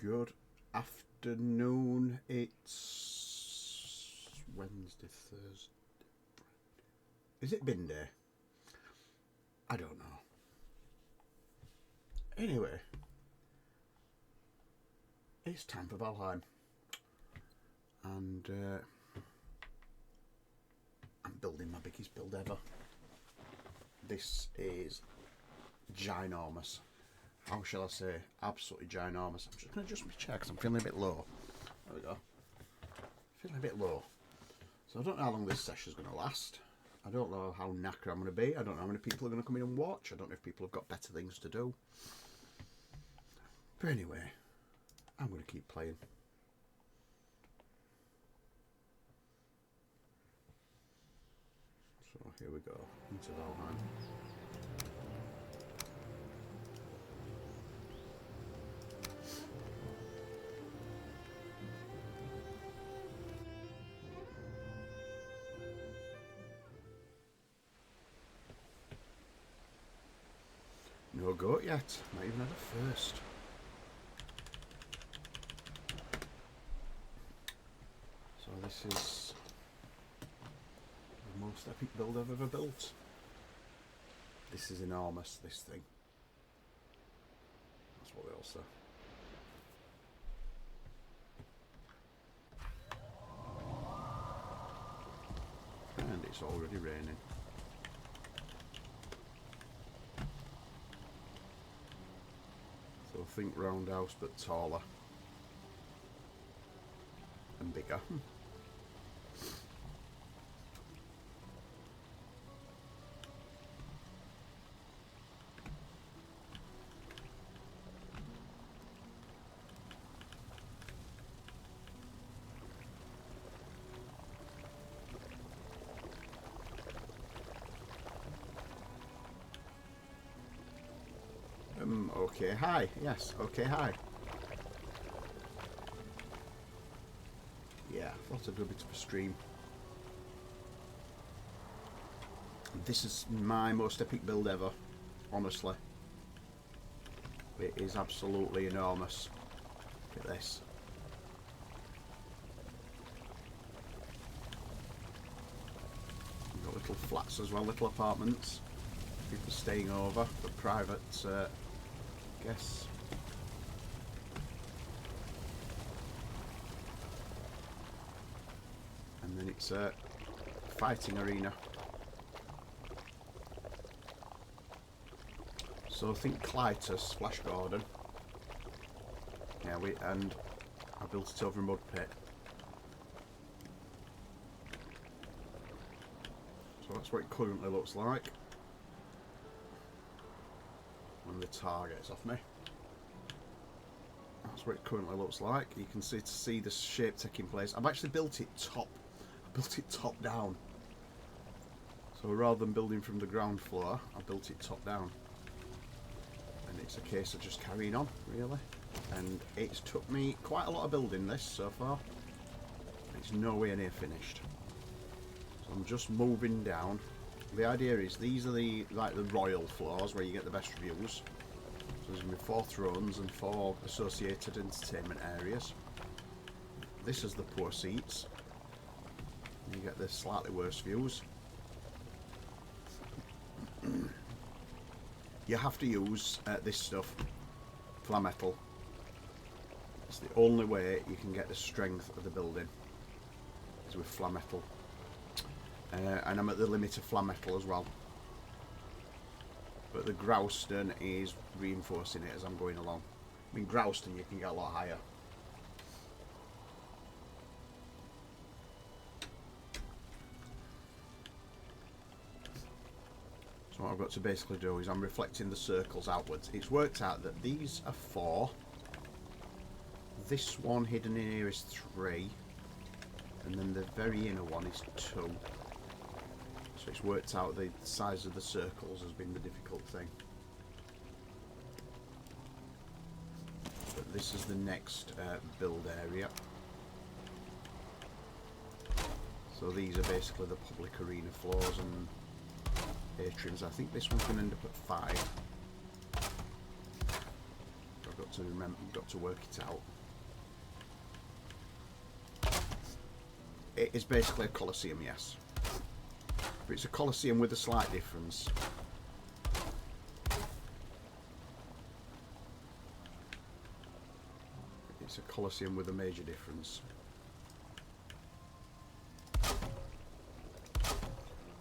Good afternoon. It's Wednesday, Thursday. Is it bin day? I don't know. Anyway, it's time for Valheim. And I'm building my biggest build ever. This is ginormous. How shall I say? Absolutely ginormous. I'm just going to adjust my chair because I'm feeling a bit low. There we go. Feeling a bit low. So I don't know how long this session is going to last. I don't know how knackered I'm going to be. I don't know how many people are going to come in and watch. I don't know if people have got better things to do. But anyway, I'm going to keep playing. So here we go, into Valheim. No goat yet, not even had a first. So this is the most epic build I've ever built. This is enormous, this thing. That's what they all say. And it's already raining. So think roundhouse but taller and bigger. Okay, hi. Yes, okay, hi. Yeah, I thought I'd do a bit of a stream. This is my most epic build ever, honestly. It is absolutely enormous. Look at this. You've got little flats as well, little apartments. People staying over for private guests. And then it's a fighting arena. So think Clytus, Flash Gordon. Yeah, and I built it over a mud pit. So that's what it currently looks like when the tar gets off me. That's what it currently looks like. You can see the shape taking place. I've actually built it top. I built it top down. So rather than building from the ground floor, I built it top down. And it's a case of just carrying on, really. And it's took me quite a lot of building this so far. It's nowhere near finished. So I'm just moving down. The idea is these are the royal floors where you get the best views. So there's going to be 4 thrones and 4 associated entertainment areas. This is the poor seats. You get the slightly worse views. You have to use this stuff, flat metal. It's the only way you can get the strength of the building is with flat metal. And I'm at the limit of flat metal as well. But the Grouston is reinforcing it as I'm going along. I mean, Grouston you can get a lot higher. So what I've got to basically do is I'm reflecting the circles outwards. It's worked out that these are 4. This one hidden in here is 3. And then the very inner one is 2. So it's worked out the size of the circles has been the difficult thing. But this is the next build area. So these are basically the public arena floors and atriums. I think this one's going to end up at 5. I've got got to remember, you've got to work it out. It is basically a Colosseum, yes. But it's a Colosseum with a slight difference. It's a Colosseum with a major difference.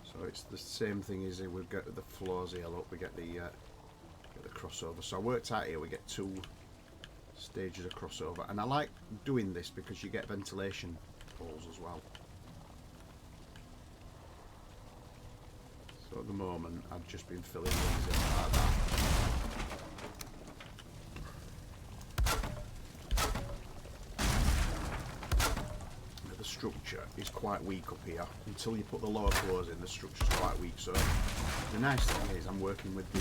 So it's the same thing as we get the floors here. Look, we get the crossover. So I worked out here we get 2 stages of crossover, and I like doing this because you get ventilation holes as well. So at the moment I've just been filling things in like that. The structure is quite weak up here. Until you put the lower floors in, the structure's quite weak. So the nice thing is I'm working with the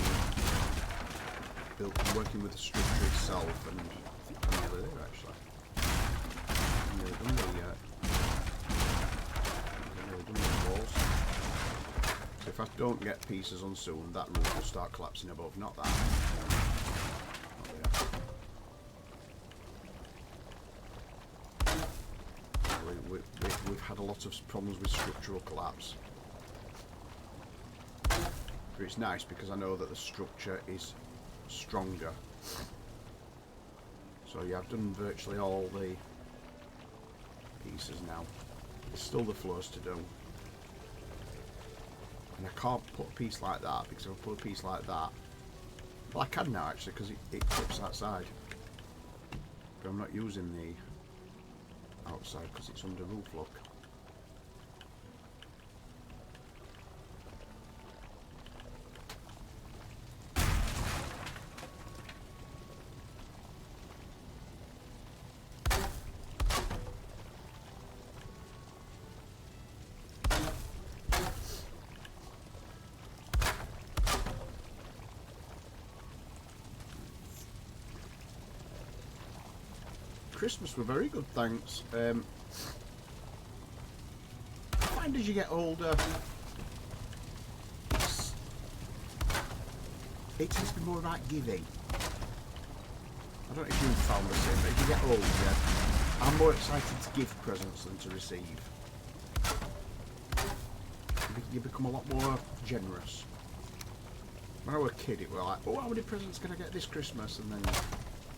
structure itself, and I think I'm nearly there actually. I'm nearly done the walls. So if I don't get pieces on soon, that roof will start collapsing above. Not that. We've had a lot of problems with structural collapse. But it's nice because I know that the structure is stronger. So yeah, I've done virtually all the pieces now. There's still the floors to do. And I can't put a piece like that, because if I put a piece like that, well, I can now actually, because it clips that side. But I'm not using the outside because it's under roof look. Christmas were very good, thanks. I find as you get older, it tends to be more about giving. I don't know if you found the same, but as you get older, I'm more excited to give presents than to receive. You become a lot more generous. When I was a kid, it was like, oh, how many presents can I get this Christmas? And then,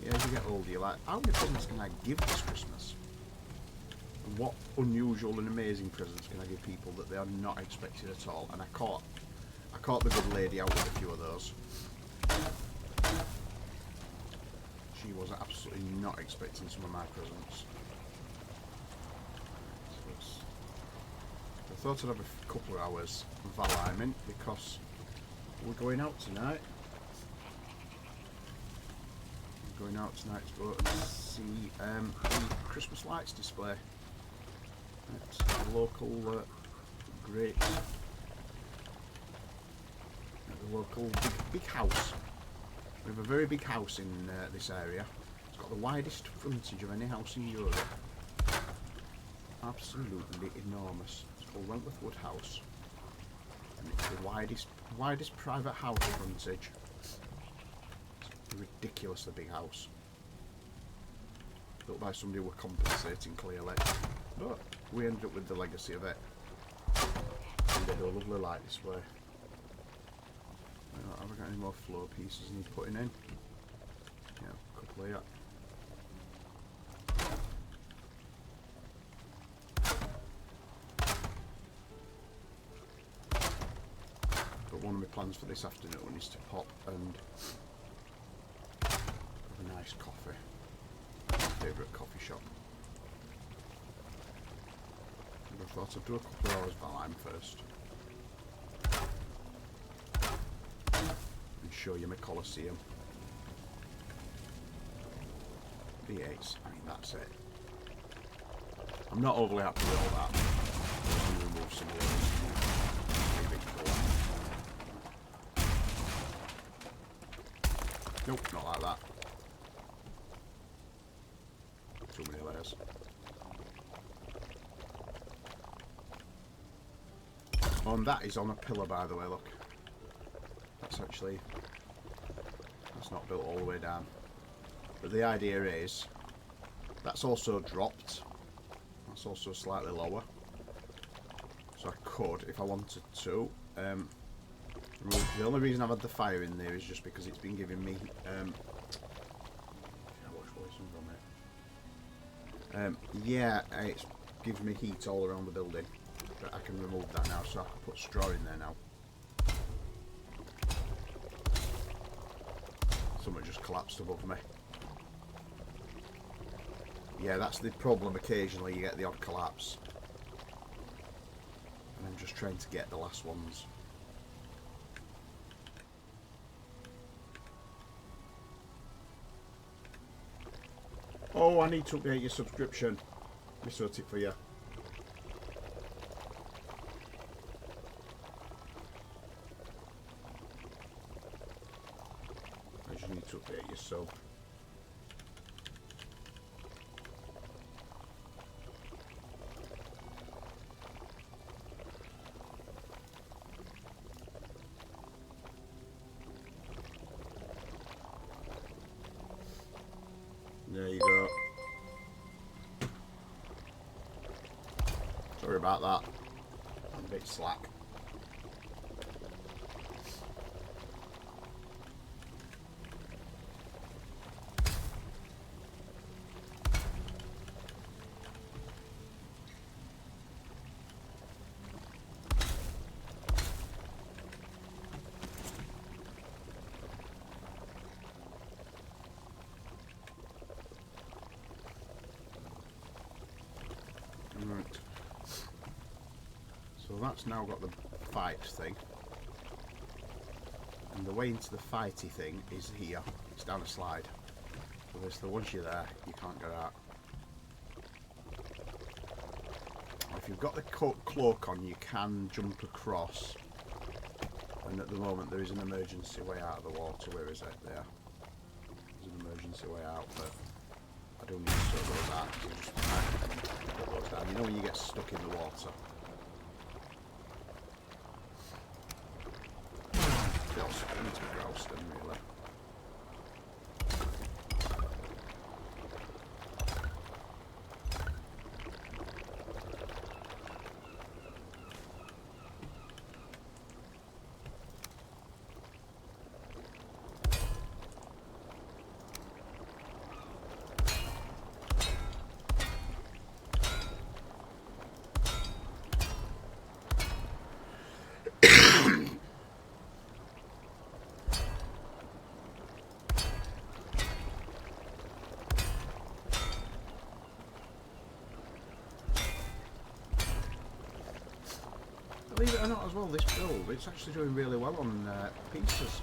yeah, as you get older, you're like, how many presents can I give this Christmas? And what unusual and amazing presents can I give people that they are not expecting at all? And I caught the good lady out with a few of those. She was absolutely not expecting some of my presents. So I thought I'd have a couple of hours of Valheim in, because we're going out tonight. Going out tonight to go and see the Christmas lights display at the local the local big house. We have a very big house in this area. It's got the widest frontage of any house in Europe. Absolutely enormous. It's called Wentworth Wood House, and it's the widest private house frontage. Ridiculously big house, built by somebody who were compensating clearly, but we ended up with the legacy of it. And they do a lovely light display. Have I got any more floor pieces need putting in? Yeah, a couple here. But one of my plans for this afternoon is to pop and a nice coffee. My favourite coffee shop. And I thought I'd do a couple of hours Valheim first. And show you my Colosseum. V8s, I mean that's it. I'm not overly happy with all that. I'm going to remove some of those. Nope, not like that. Too many layers. Oh, and that is on a pillar, by the way, look. That's not built all the way down. But the idea is, that's also dropped. That's also slightly lower. So I could, if I wanted to, the only reason I've had the fire in there is just because it's been giving me, yeah, it's gives me heat all around the building. But I can remove that now, so I can put straw in there now. Someone just collapsed above me. Yeah, that's the problem. Occasionally you get the odd collapse. And I'm just trying to get the last ones. Oh, I need to update your subscription. Let me sort it for you. I just need to update your sub. There you go. Sorry about that. I'm a bit slack. Right. So that's now got the fight thing. And the way into the fighty thing is here. It's down a slide. So basically once you're there, you can't get out. If you've got the cloak on, you can jump across. And at the moment there is an emergency way out of the water. Where is it? There. There's an emergency way out, but I don't need to sort those out because you just put those down. You know when you get stuck in the water. I need to grouse them really. Believe it or not as well, this build, it's actually doing really well on pieces.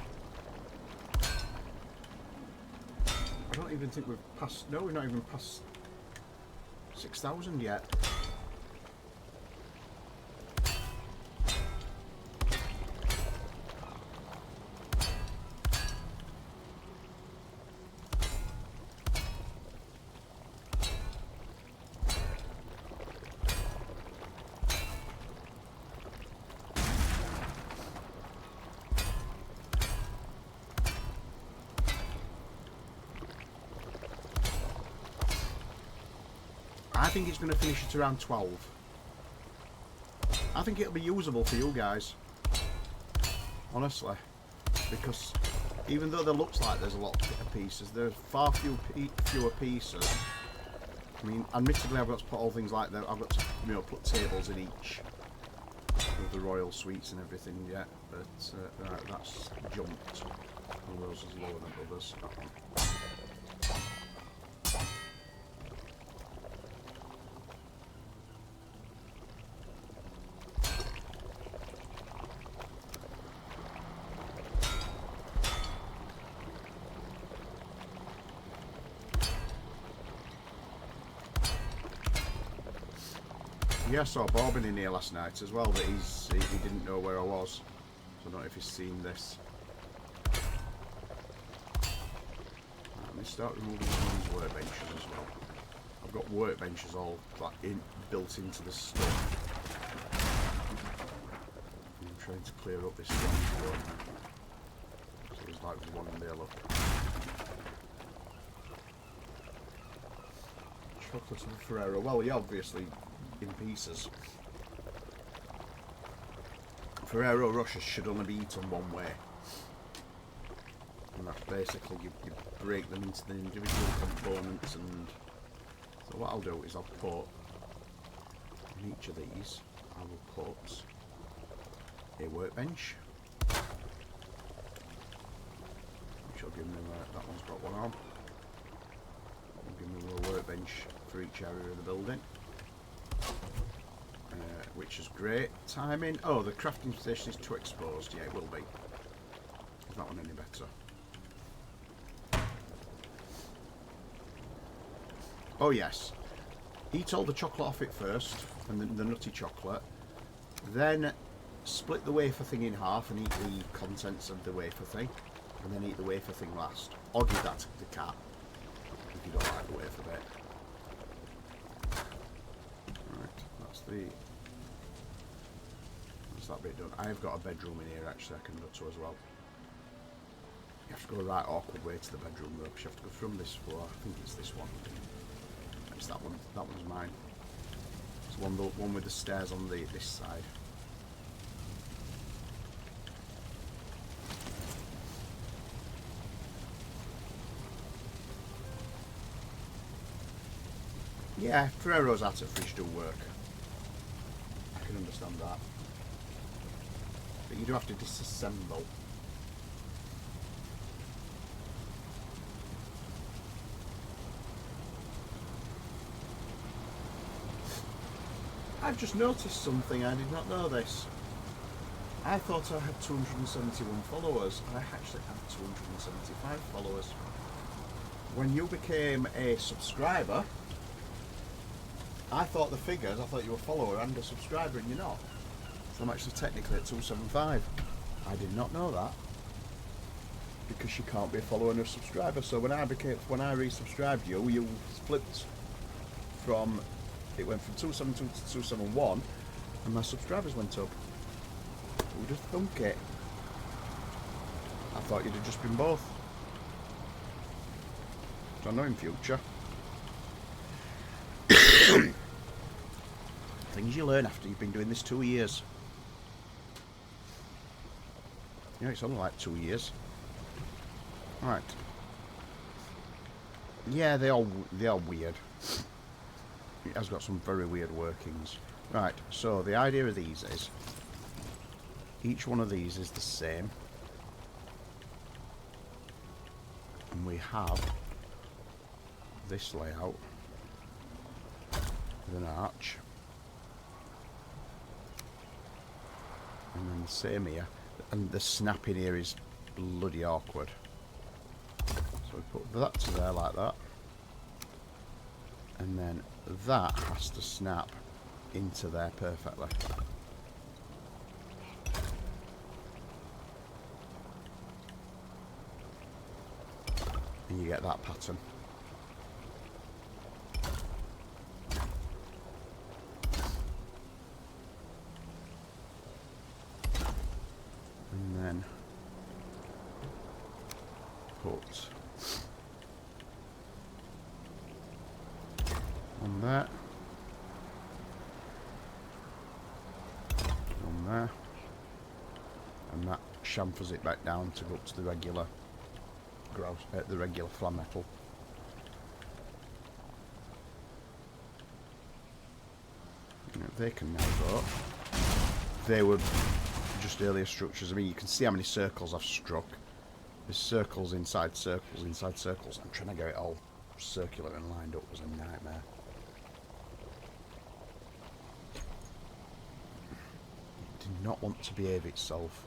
I don't even think we've passed, no, we're not even past 6,000 yet. I think it's going to finish at around 12. I think it'll be usable for you guys. Honestly. Because even though there looks like there's a lot of pieces, there's far fewer pieces. I mean, admittedly I've got to put all things like that. I've got to, you know, put tables in each. With the royal suites and everything yet. But right, that's jumped. One of those is lower than others. That one. Yeah, I saw Bobbin in here last night as well, but he didn't know where I was. So I don't know if he's seen this. Right, let me start removing some of these workbenches as well. I've got workbenches all like built into the stuff. I'm trying to clear up this one. So there's like one in there, look. Chocolate of Ferrero. Well, yeah, obviously in pieces. Ferrero Rochers should only be eaten one way. And that's basically, you break them into the individual components, and so what I'll do is I'll put, in each of these, I will put a workbench. Which will give me, that one's got one on. Give me a little workbench for each area of the building. Which is great. Timing. Oh, the crafting station is too exposed. Yeah, it will be. Is that one any better? Oh yes. Eat all the chocolate off it first, and the nutty chocolate. Then split the wafer thing in half and eat the contents of the wafer thing, and then eat the wafer thing last. Or give that to the cat if you don't like the wafer bit. Right, that's that bit done. I've got a bedroom in here actually I can go to as well. You have to go a right awkward way to the bedroom though, because you have to go from this floor. I think it's this one. It's that one. That one's mine. It's the one with the stairs on this side. Yeah, Ferrero's out of fridge do work. I can understand that. But you do have to disassemble. I've just noticed something. I did not know this. I thought I had 271 followers. I actually have 275 followers. When you became a subscriber, I thought the figures, I thought you were a follower and a subscriber, and you're not. So I'm actually technically at 275. I did not know that. Because you can't be a follower and a subscriber. So when I resubscribed you, you flipped from, it went from 272 to 271, and my subscribers went up. Who'd have thunk it? I thought you'd have just been both. So I know in future. Things you learn after you've been doing this 2 years. You know, it's only like 2 years. Right. Yeah, they are weird. It has got some very weird workings. Right, so the idea of these is each one of these is the same. And we have this layout with an arch. And then the same here. And the snap in here is bloody awkward. So we put that to there like that. And then that has to snap into there perfectly. And you get that pattern. And then put on there, on there, and that chamfers it back down to go up to the regular the regular flat metal. You know, they can now go up. They were just earlier structures. I mean, you can see how many circles I've struck. There's circles inside circles inside circles. I'm trying to get it all circular and lined up was a nightmare. It did not want to behave itself.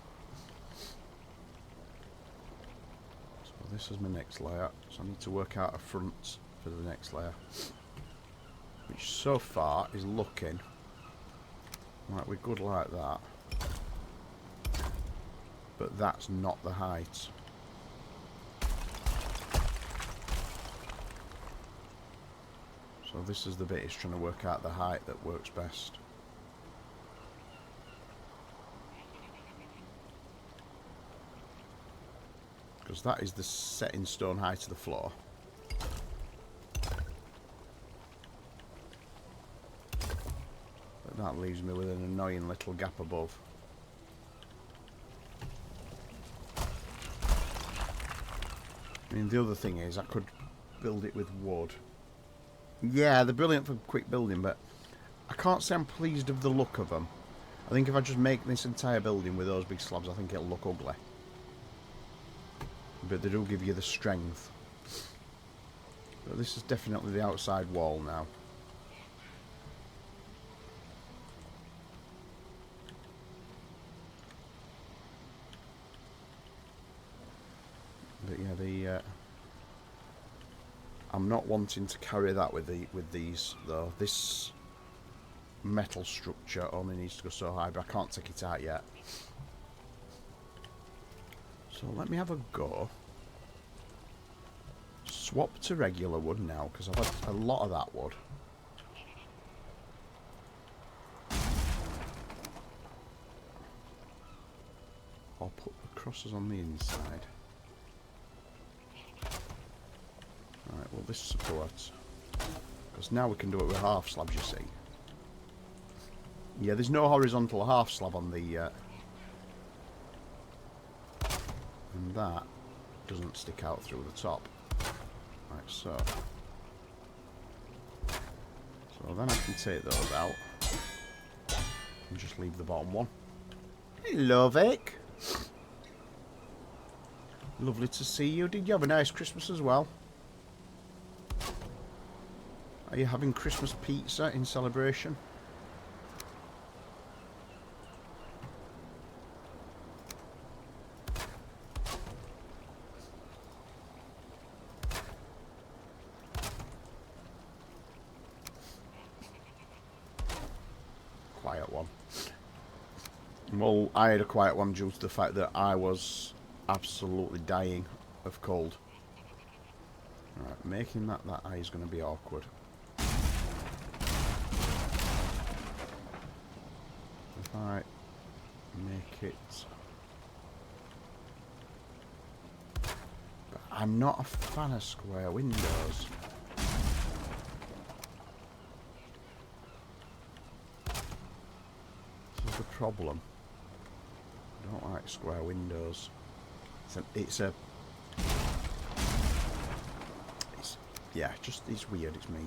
So this is my next layer. So I need to work out a front for the next layer, which so far is looking like we're good like that. But that's not the height. So this is the bit it's trying to work out the height that works best. Because that is the set in stone height of the floor. That leaves me with an annoying little gap above. I mean, the other thing is I could build it with wood. Yeah, they're brilliant for quick building, but I can't say I'm pleased with the look of them. I think if I just make this entire building with those big slabs, I think it'll look ugly. But they do give you the strength. But this is definitely the outside wall now. But yeah, I'm not wanting to carry that with these though. This metal structure only needs to go so high, but I can't take it out yet. So let me have a go. Swap to regular wood now, because I've had a lot of that wood. I'll put the crosses on the inside. Alright, well this supports. Because now we can do it with half slabs, you see. Yeah, there's no horizontal half slab on the... and that doesn't stick out through the top. Right, so then I can take those out and just leave the bottom one. Hello, Vic. Lovely to see you. Did you have a nice Christmas as well? Are you having Christmas pizza in celebration? Quiet one. Well, I had a quiet one due to the fact that I was absolutely dying of cold. Right, making that eye is going to be awkward. If I make it... But I'm not a fan of square windows. This is the problem. I don't like square windows. It's yeah, just it's weird. It's me.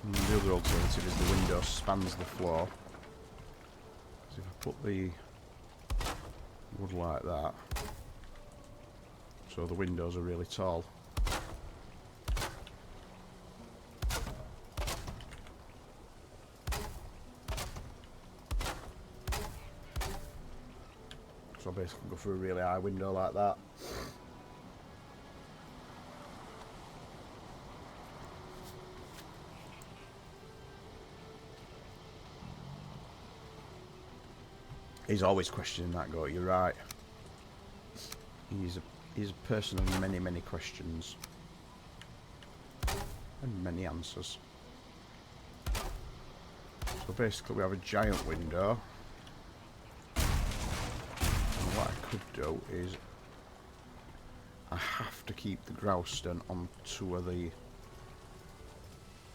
And the other alternative is the window spans the floor. So if I put the wood like that, so the windows are really tall. So I'll basically go for a really high window like that. He's always questioning that goat, you're right. He's a person of many, many questions. And many answers. So basically we have a giant window. What I could do is I have to keep the grouston on two of the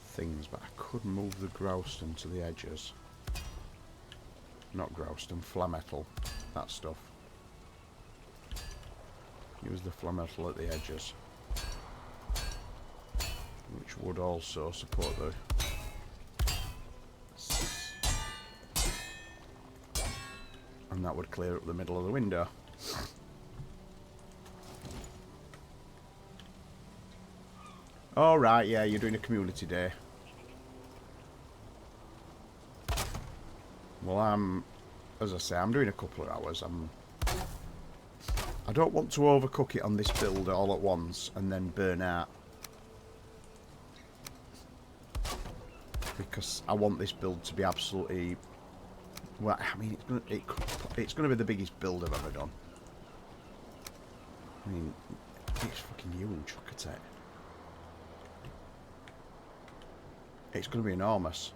things, but I could move the grouston to the edges. Not grouston, flametal, that stuff. Use the flametal at the edges, which would also support the... And that would clear up the middle of the window. Oh right, yeah, you're doing a community day. Well, as I say, I'm doing a couple of hours. I don't want to overcook it on this build all at once and then burn out. Because I want this build to be absolutely... Well, I mean, it's going to be the biggest build I've ever done. I mean, it's fucking huge, look at it. It's going to be enormous.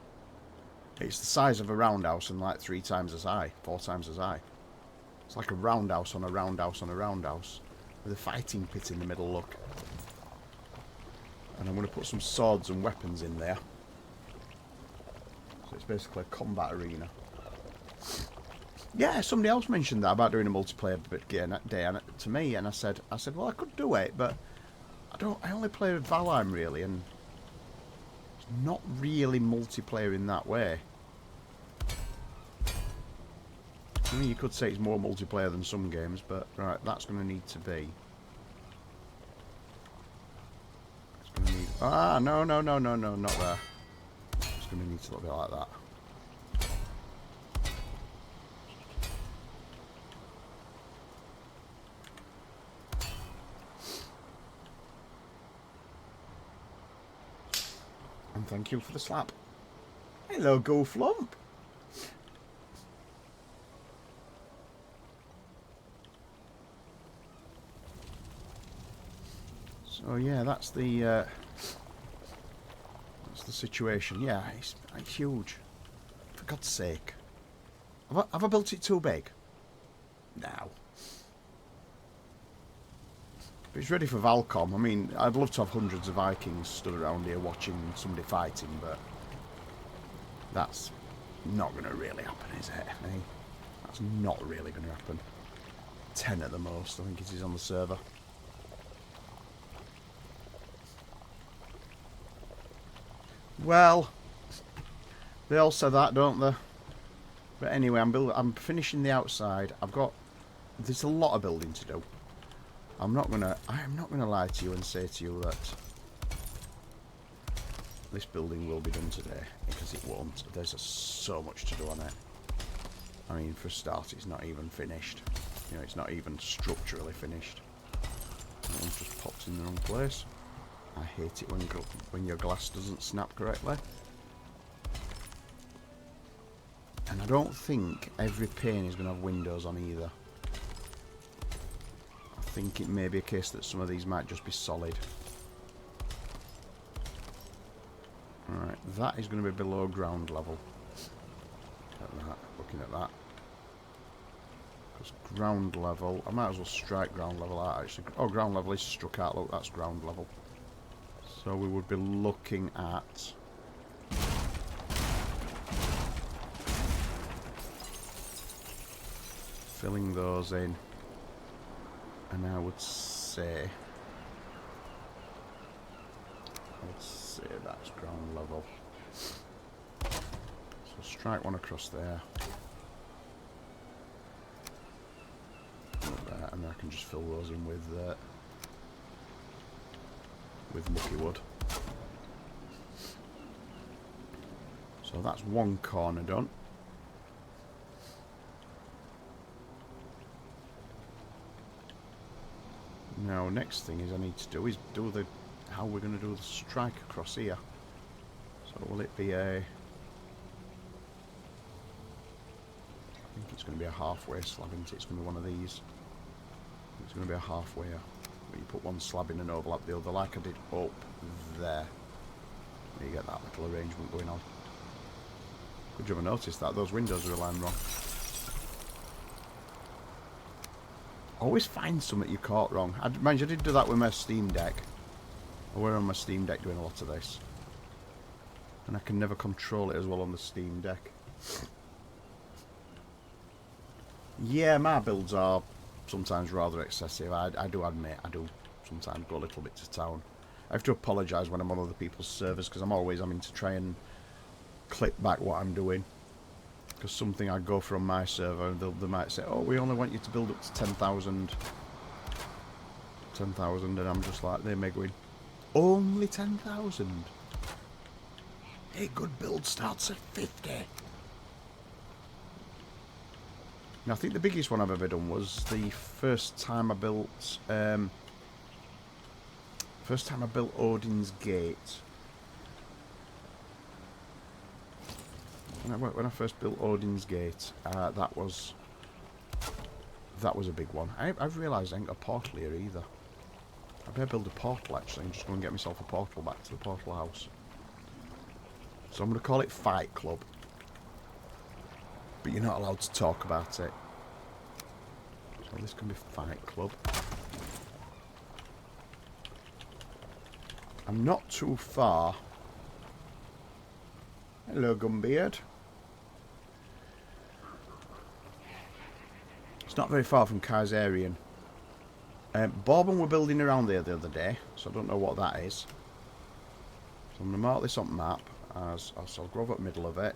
It's the size of a roundhouse and like 3 times as high, 4 times as high. It's like a roundhouse on a roundhouse on a roundhouse. With a fighting pit in the middle, look. And I'm going to put some swords and weapons in there. So it's basically a combat arena. Yeah, somebody else mentioned that about doing a multiplayer day to me, and I said, well, I could do it, but I only play with Valheim really, and it's not really multiplayer in that way. I mean, you could say it's more multiplayer than some games, but right, that's going to need to be. It's going to need. Ah, no, not there. It's going to need to look a bit like that. And thank you for the slap. Hello, Gooflump. So yeah, that's the situation. Yeah, it's huge. For God's sake, have I built it too big? No. But it's ready for Valcom. I mean, I'd love to have hundreds of Vikings stood around here watching somebody fighting, but that's not going to really happen, is it? Eh? That's not really going to happen. 10 at the most, I think it is on the server. Well, they all say that, don't they? But anyway, I'm finishing the outside. There's a lot of building to do. I am not gonna lie to you and say to you that this building will be done today, because it won't. There's so much to do on it. I mean, for a start, it's not even finished. You know, it's not even structurally finished. That one's just popped in the wrong place. I hate it when your glass doesn't snap correctly. And I don't think every pane is going to have windows on either. I think it may be a case that some of these might just be solid. Alright, that is going to be below ground level. Looking at that. Because ground level, I might as well strike ground level out actually. Oh, ground level is struck out, look, that's ground level. So we would be looking at filling those in, and I would say that's ground level. So strike one across there, and I can just fill those in with mucky wood. So that's one corner done. Now, next thing is I need to do is how we're going to do the strike across here. So will it be I think it's going to be a halfway slab, isn't it? It's going to be one of these. It's going to be a halfway. Where you put one slab in and overlap the other, like I did up there. You get that little arrangement going on. Good job I noticed that. Those windows are aligned wrong. Always find something you caught wrong. Mind you, I did do that with my Steam Deck. I were on my Steam Deck doing a lot of this. And I can never control it as well on the Steam Deck. Yeah, my builds are sometimes rather excessive. I do admit, I do sometimes go a little bit to town. I have to apologise when I'm on other people's servers, because I'm always having to try and clip back what I'm doing. Because something I go from my server, they might say, oh, we only want you to build up to 10,000. 10,000, and I'm just like, they may go in, only 10,000? A good build starts at 50. Now, I think the biggest one I've ever done was the first time I built Odin's Gate. When I first built Odin's Gate, that was a big one. I've realised I ain't got a portal here either. I better build a portal actually and just go and get myself a portal back to the portal house. So I'm going to call it Fight Club. But you're not allowed to talk about it. So this can be Fight Club. I'm not too far. Hello, Gumbeard. It's not very far from Kaiserian. Bourbon were building around there the other day, so I don't know what that is. So I'm going to mark this on map as I'll go over the middle of it.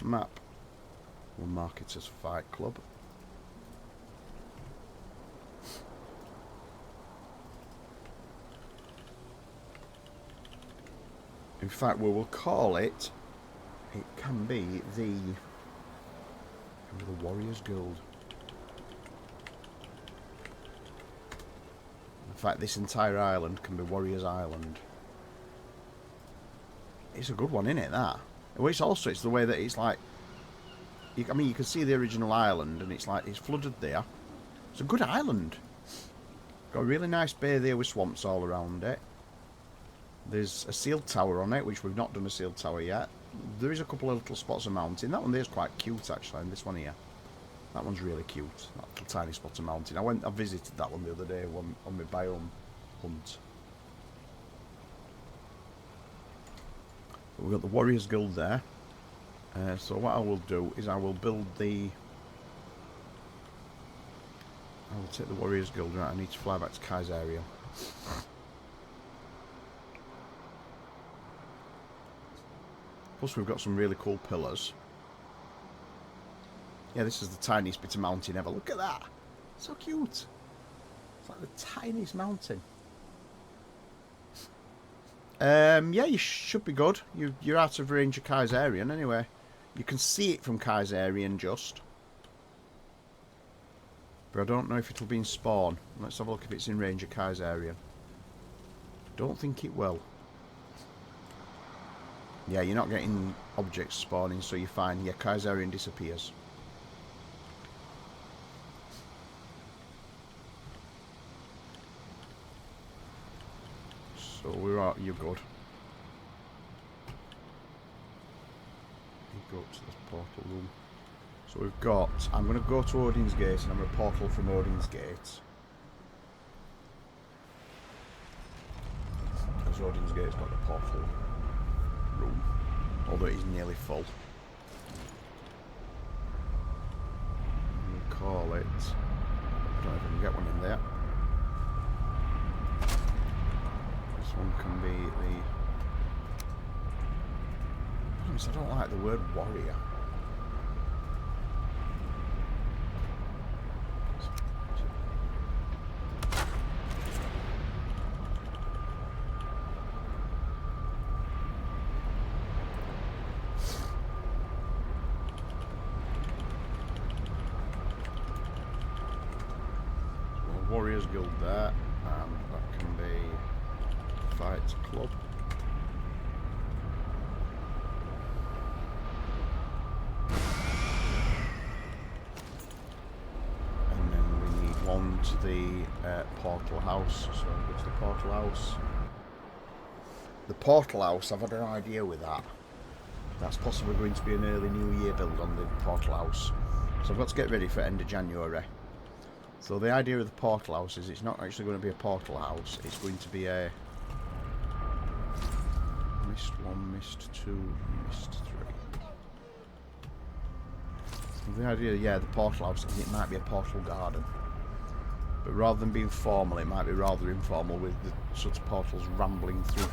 Map. We'll mark it as Fight Club. In fact, we will call it. It can be the Warriors Guild. In fact, this entire island can be Warriors Island. It's a good one, isn't it? That. Well, it's the way that it's like. I mean, you can see the original island, and it's like it's flooded there. It's a good island. Got a really nice bay there with swamps all around it. There's a sealed tower on it, which we've not done a sealed tower yet. There is a couple of little spots of mountain. That one there's quite cute, actually, and this one here. That one's really cute. That little tiny spot of mountain. I visited that one the other day on my biome hunt. We've got the Warriors Guild there. So what I will do is I will build the... I will take the Warriors Guild. Right, I need to fly back to Kaiserian. Plus we've got some really cool pillars. Yeah, this is the tiniest bit of mountain ever. Look at that. So cute. It's like the tiniest mountain. Yeah, you should be good. You're out of range of Kaiserian anyway. You can see it from Kaiserian just. But I don't know if it'll be in spawn. Let's have a look if it's in range of Kaiserian. Don't think it will. Yeah, you're not getting objects spawning, so you're fine. Yeah, Kaiserian disappears. So you're good. You go to this portal room. So we've got, I'm going to go to Odin's Gate and I'm going to portal from Odin's Gate. Because Odin's Gate's got the portal room, although it is nearly full. We'll call it, I don't know if I can get one in there. This one can be the... I don't like the word warrior. Warriors Guild there, and that can be Fight Club. And then we need one to the portal house, so go to the portal house. The portal house, I've had an idea with that. That's possibly going to be an early New Year build on the portal house. So I've got to get ready for end of January. So the idea of the portal house is it's not actually going to be a portal house, it's going to be a Mist 1, Mist 2, Mist 3. So the idea, yeah, the portal house, it might be a portal garden. But rather than being formal, it might be rather informal with the sort of portals rambling through.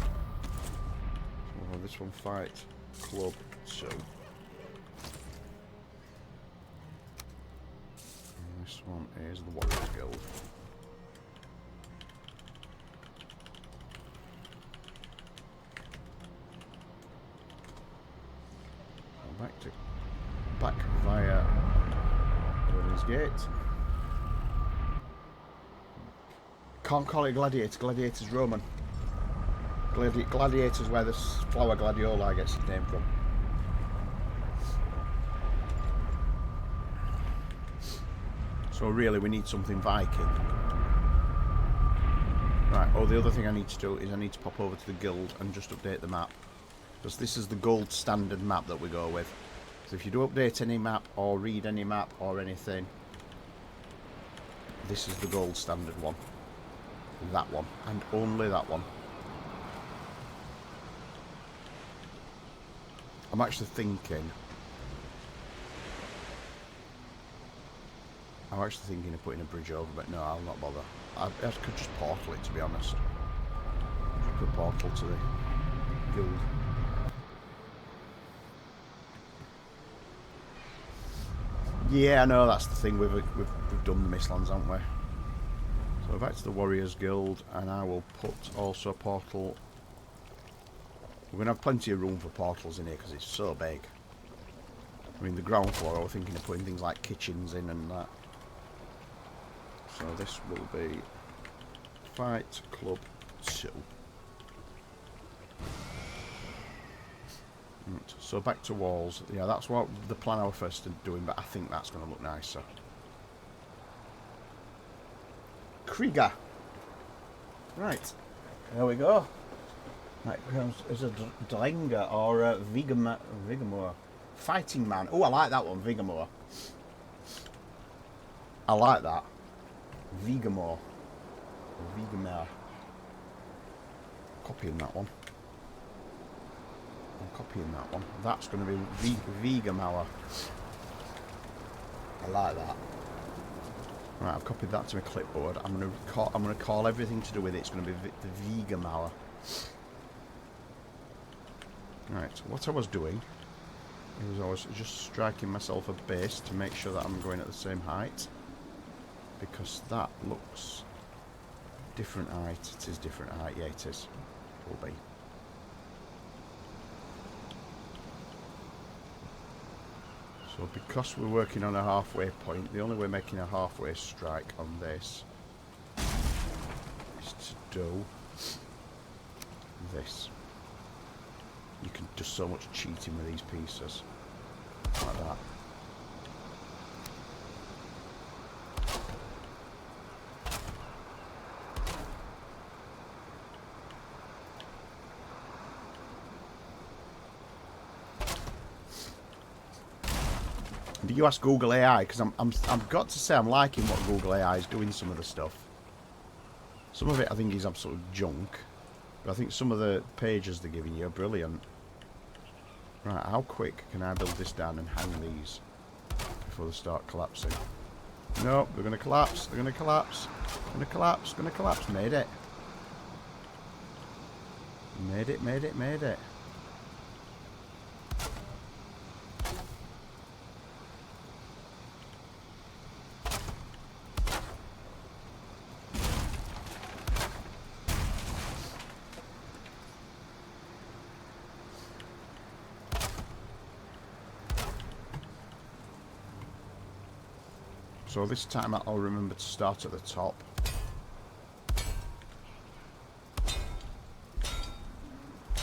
So this one, Fight Club 2. This one is the Warriors Guild. Back via Odin's Gate. Can't call it Gladiator. Gladiator's Roman. Gladiator's where the flower gladioli gets its name from. So really we need something Viking. Right, the other thing I need to do is I need to pop over to the guild and just update the map. Because this is the gold standard map that we go with. So if you do update any map or read any map or anything, this is the gold standard one. That one. And only that one. I'm actually thinking... of putting a bridge over, but no, I'll not bother. I could just portal it, to be honest. Just put a portal to the guild. Yeah, I know, that's the thing. We've done the Mistlands, haven't we? So back to the Warriors Guild, and I will put also a portal. We're going to have plenty of room for portals in here because it's so big. I mean, the ground floor, I was thinking of putting things like kitchens in and that. So this will be Fight Club 2. Right, so back to walls. Yeah, that's what the plan I was first doing, but I think that's going to look nicer. Krieger. Right, there we go. That is a Drenga or a Vigamore. Fighting man. Oh, I like that one, Vigamore. I like that. Vigamore. Vigamore. Copying that one. I'm copying that one. That's going to be Vigamauer. I like that. Right, I've copied that to my clipboard. I'm going to call everything to do with it. It's going to be the Vigamauer. Right, what I was doing is I was just striking myself a base to make sure that I'm going at the same height, because that looks different height. It is different height. Yeah, it is. It will be. So because we're working on a halfway point, the only way making a halfway strike on this is to do this. You can do so much cheating with these pieces. Like that. Do you ask Google AI? Because I've got to say I'm liking what Google AI is doing. Some of the stuff. Some of it I think is absolute junk, but I think some of the pages they're giving you are brilliant. Right, how quick can I build this down and hang these before they start collapsing? No, they're going to collapse. They're going to collapse. Going to collapse. Going to collapse. Made it. Made it. Made it. Made it. So this time I'll remember to start at the top.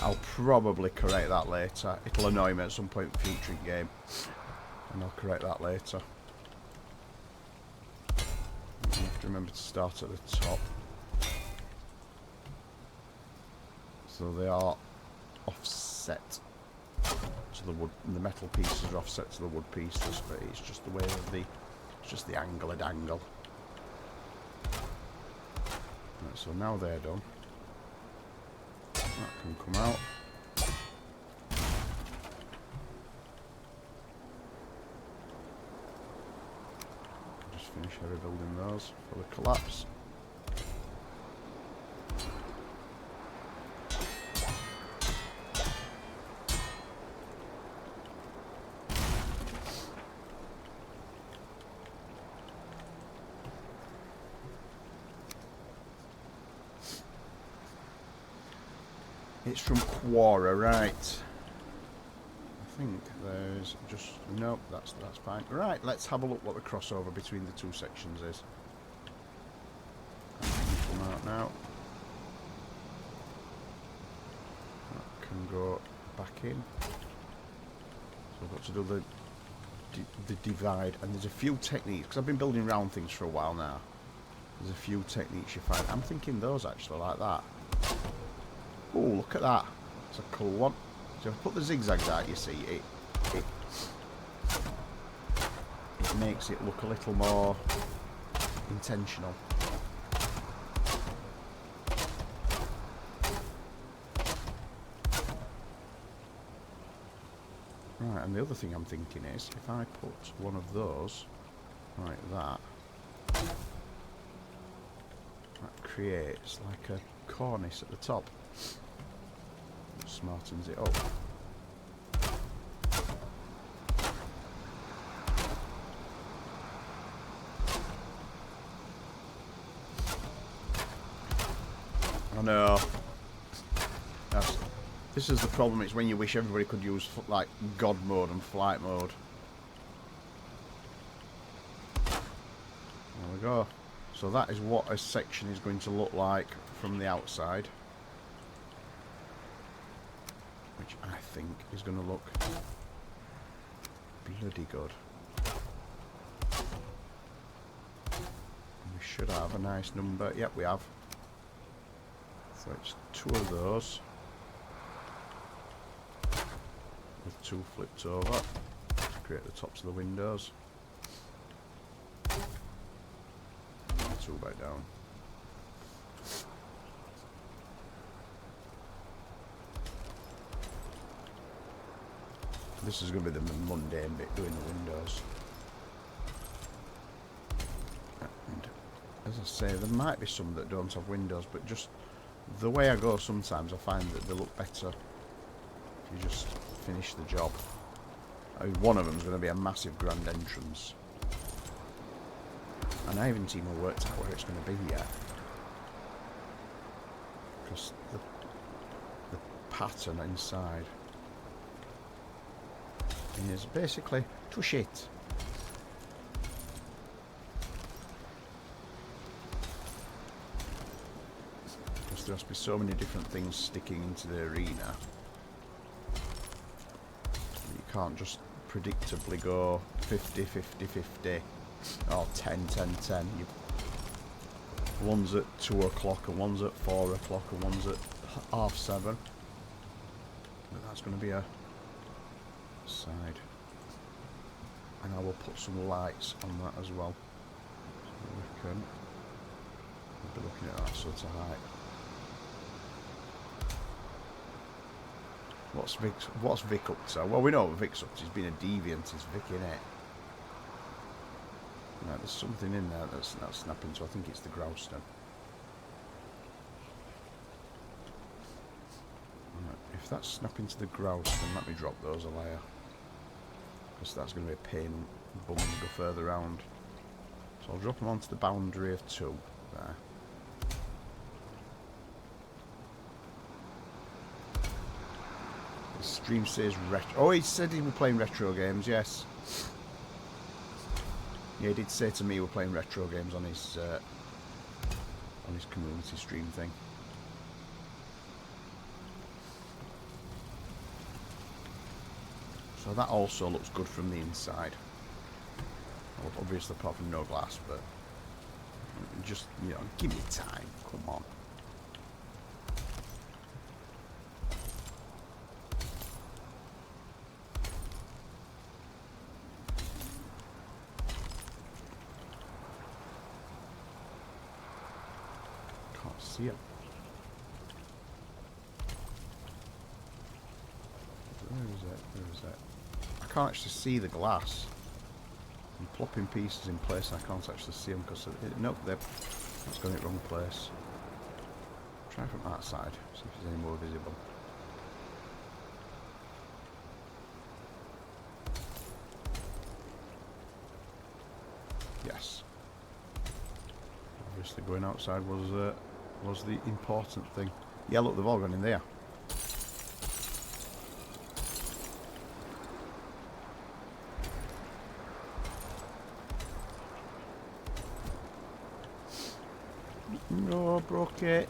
I'll probably correct that later. It'll annoy me at some point in the future game, and I'll correct that later. I have to remember to start at the top. So they are offset to the wood. The metal pieces are offset to the wood pieces, but it's just the way of the... It's just the angle and angle. Right, so now they're done. That can come out. Just finish rebuilding those for the collapse. It's from Quora, right? I think there's just... Nope, that's fine. Right, let's have a look what the crossover between the two sections is. That can come out now. That can go back in. So I've got to do the divide, and there's a few techniques, because I've been building round things for a while now. There's a few techniques you find. I'm thinking those actually, like that. Oh, look at that. It's a cool one. So if I put the zigzags out, you see, it makes it look a little more intentional. Right, and the other thing I'm thinking is, if I put one of those like that, that creates like a cornice at the top. It smartens it up. I know. This is the problem, it's when you wish everybody could use like God mode and flight mode. There we go. So that is what a section is going to look like from the outside. Which I think is going to look bloody good. We should have a nice number. Yep, we have. So it's 2 of those. With 2 flipped over to create the tops of the windows. 2 back down. This is going to be the mundane bit, doing the windows. And as I say, there might be some that don't have windows, but just the way I go sometimes I find that they look better if you just finish the job. I mean, one of them is going to be a massive grand entrance. And I haven't even worked out where it's going to be yet. Because the pattern inside is basically to shit. Because there has to be so many different things sticking into the arena. You can't just predictably go 50, 50, 50 or 10, 10, 10. One's at 2 o'clock and one's at 4 o'clock and one's at 7:30. But that's going to be a side. And I will put some lights on that as well. So we'll be looking at that sort of height. What's Vic up to? Well, we know what Vic's up to. He's been a deviant, is Vic, innit? Right, there's something in there that's not snapping, so I think it's the grouse then. Right, if that's snapping to the grouse, then let me drop those a layer. Because that's going to be a pain bum to go further round. So I'll drop them onto the boundary of 2 there. The stream says retro. Oh, he said he was playing retro games, yes. Yeah, he did say to me we're playing retro games on his community stream thing. So that also looks good from the inside. Well, obviously apart from no glass, but just, you know, give me time. Come on. Can't see it. Where is it? Where is it? I can't actually see the glass. I'm plopping pieces in place and I can't actually see them because nope, it's going in the wrong place. Try from that side, see if there's any more visible. Yes. Obviously going outside was the important thing. Yeah, look, they've all gone in there. No, broke it.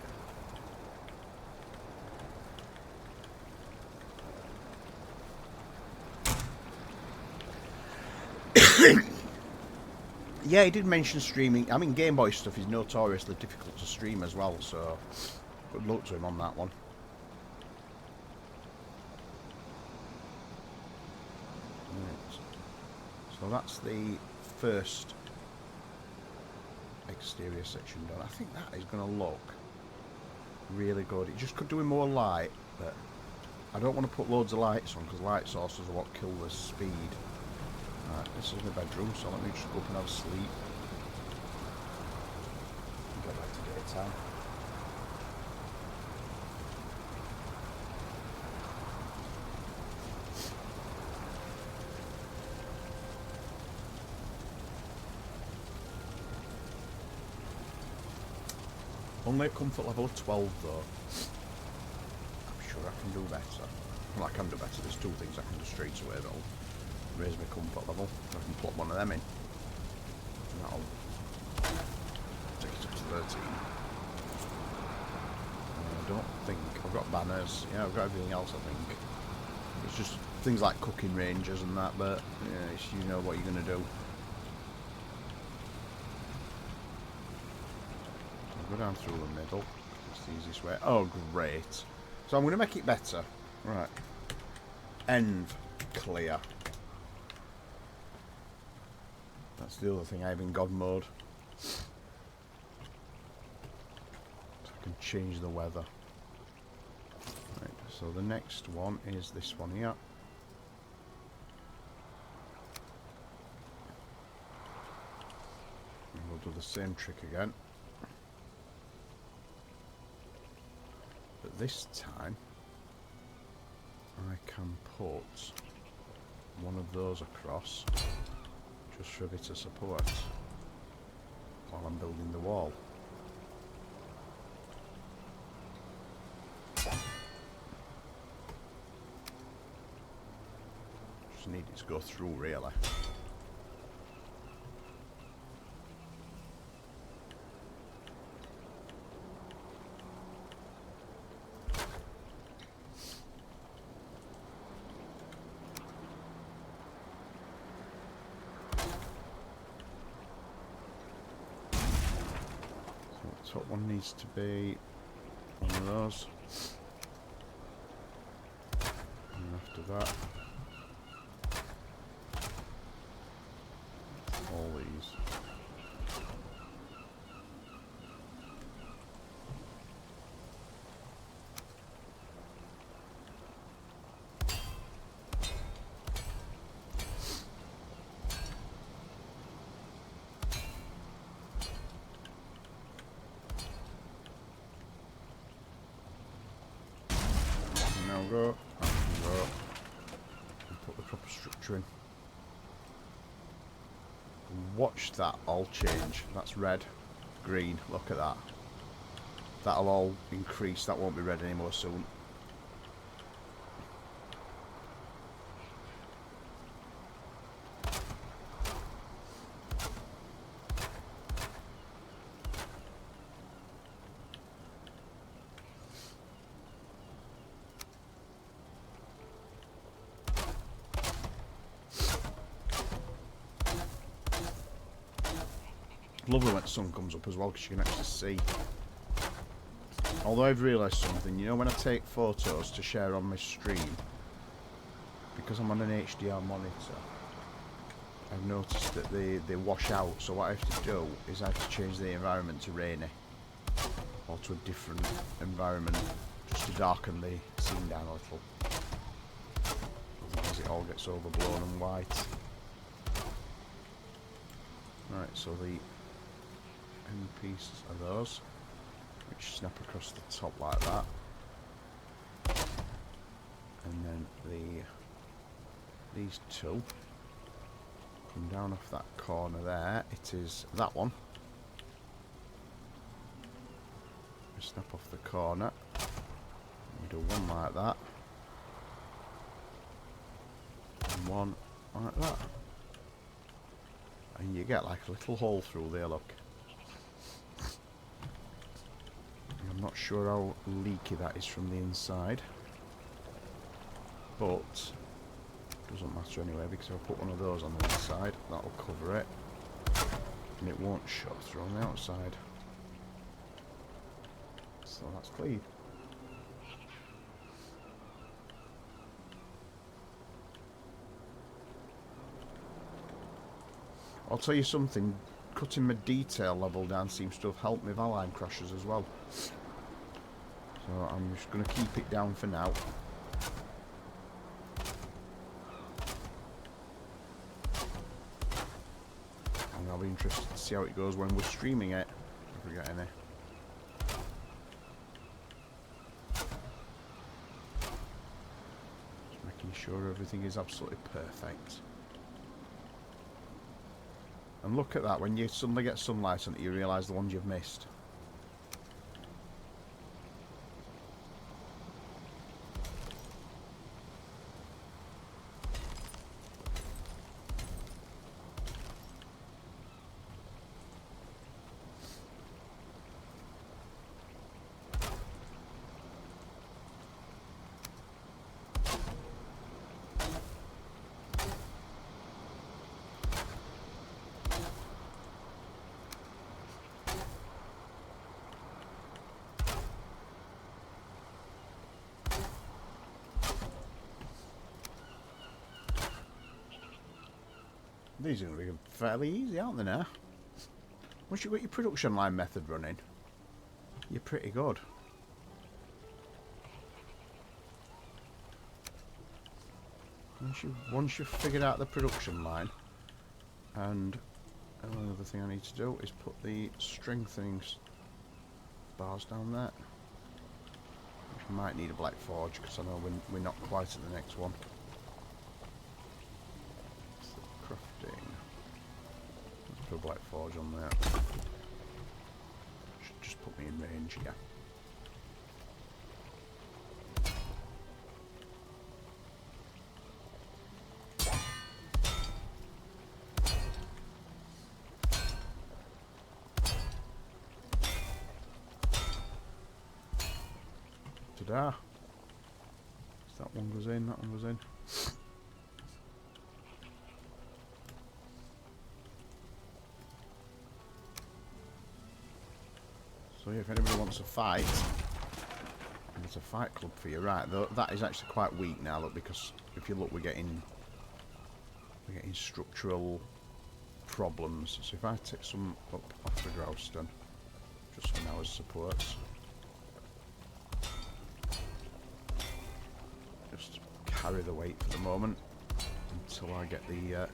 Yeah, he did mention streaming. I mean, Game Boy stuff is notoriously difficult to stream as well, so good luck to him on that one. Right. So that's the first exterior section done. I think that is going to look really good. It just could do with more light, but I don't want to put loads of lights on because light sources are what kill the speed. Right, this is my bedroom, so let me just go up and have a sleep. Get back to daytime. Only at comfort level of 12 though. I'm sure I can do better. Well, I can do better. There's two things I can do straight away that'll raise my comfort level. I can plot one of them in. And that'll take it up to 13. I don't think... I've got banners. Yeah, I've got everything else, I think. It's just things like cooking ranges and that, but yeah, it's, you know what you're going to do. I'll go down through the middle. It's the easiest way. Oh, great. So I'm going to make it better. Right. End clear. That's the other thing I have in God mode. So I can change the weather. Right, so the next one is this one here. And we'll do the same trick again. But this time I can put one of those across just for a bit of support while I'm building the wall. Just need it to go through really. Top one needs to be one of those, and after that all these. Go, and put the proper structure in. Watch that all change. That's red, green, look at that. That'll all increase, that won't be red anymore soon. Lovely when the sun comes up as well because you can actually see. Although I've realised something, you know, when I take photos to share on my stream, because I'm on an HDR monitor, I've noticed that they wash out. So what I have to do is I have to change the environment to rainy or to a different environment just to darken the scene down a little. Otherwise it all gets overblown and white. Right, so the end pieces are those, which snap across the top like that, and then these two come down off that corner there. It is that one. We snap off the corner. We do one like that, and one like that, and you get like a little hole through there. Look. I'm not sure how leaky that is from the inside, but it doesn't matter anyway because I'll put one of those on the inside, that'll cover it, and it won't show through on the outside. So that's clean. I'll tell you something, cutting my detail level down seems to have helped me Valheim crashes as well. So I'm just going to keep it down for now. interested to see how it goes when we're streaming it, if we get any. Just making sure everything is absolutely perfect. And look at that, when you suddenly get sunlight on it, you realise the ones you've missed. These are going to be fairly easy, aren't they now? Once you've got your production line method running, you're pretty good. Once you've figured out the production line, and another thing I need to do is put the strengthening bars down there. Which might need a black forge, because I know we're not quite at the next one. Crafting. Let's put a black forge on there. Should just put me in range here. Ta-da! That one goes in, that one goes in. So yeah, if anybody wants a fight, there's a fight club for you, right? Though that is actually quite weak now, look, because if you look, we're getting structural problems. So if I take some up off the Growstone, just for now as supports, just carry the weight for the moment until I get the. That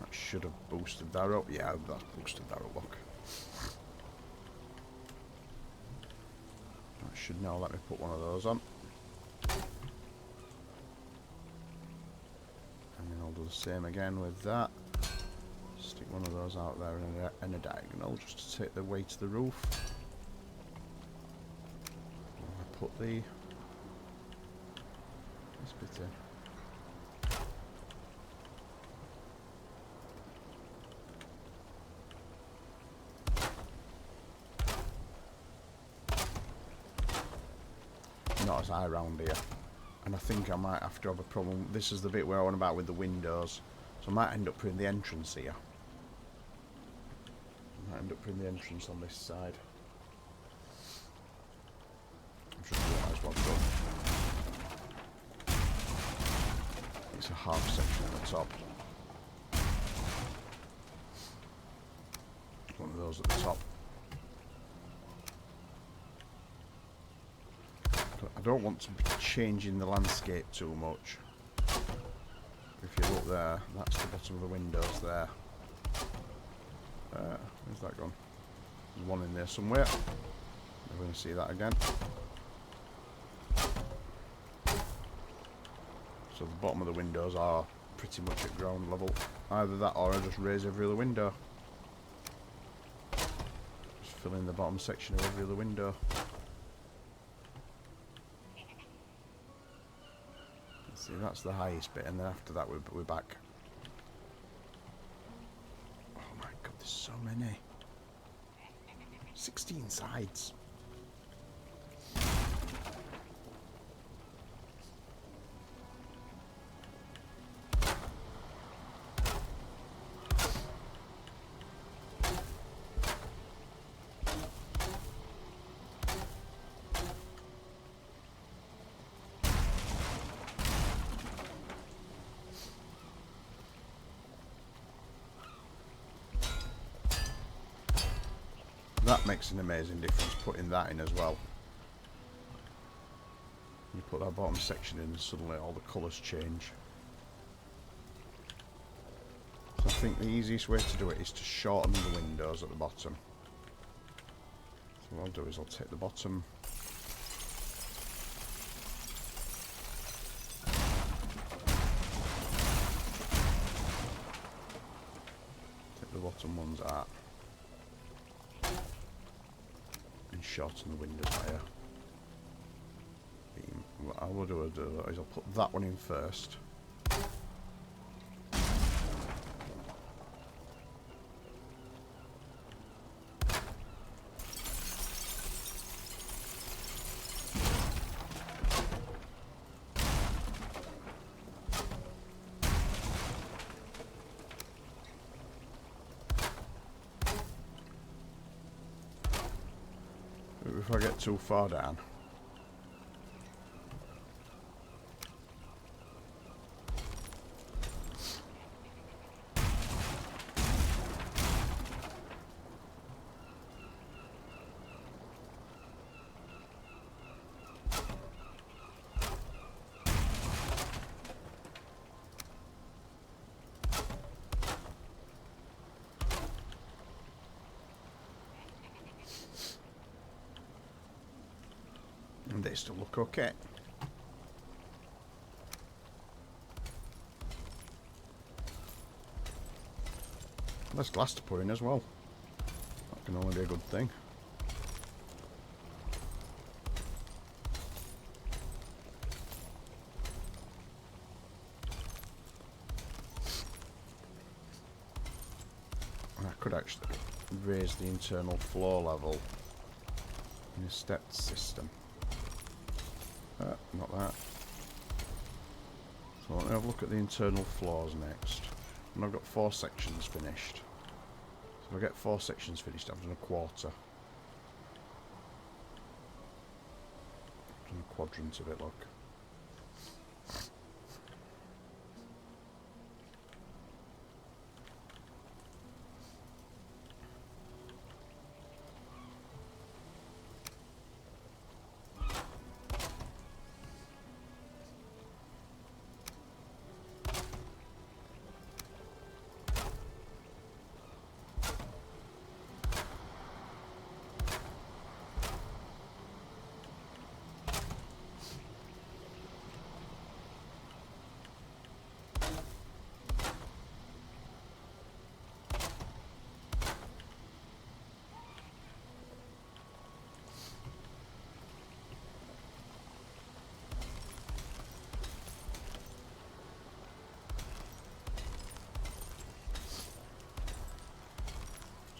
should have boosted that up. Yeah, that boosted that up. Look. Should now let me put one of those on, and then I'll do the same again with that. Stick one of those out there in a diagonal just to take the weight to the roof. I put this bit in. Not as high round here, and I think I might have to have a problem. This is the bit where I want about with the windows, so I might end up putting the entrance here. I might end up putting the entrance on this side. I've just realised what I've done. It's a half section at the top. One of those at the top. I don't want to be changing the landscape too much. If you look there, that's the bottom of the windows there. Where's that gone? There's one in there somewhere. We're going to see that again. So the bottom of the windows are pretty much at ground level. Either that or I just raise every other window. Just fill in the bottom section of every other window. See, that's the highest bit, and then after that we're back. Oh my god, there's so many. 16 sides. That makes an amazing difference, putting that in as well. You put that bottom section in and suddenly all the colours change. So I think the easiest way to do it is to shorten the windows at the bottom. So what I'll do is I'll take the bottom. Take the bottom ones out. And shorten the windows higher. What I will do is I'll put that one in first. If I get too far down. And they still look okay. Less glass to put in as well. That can only be a good thing. And I could actually raise the internal floor level in a stepped system. Not that. So let me have a look at the internal floors next. And I've got 4 sections finished. So if I get 4 sections finished, I've done a quarter. I've done a quadrant of it, look.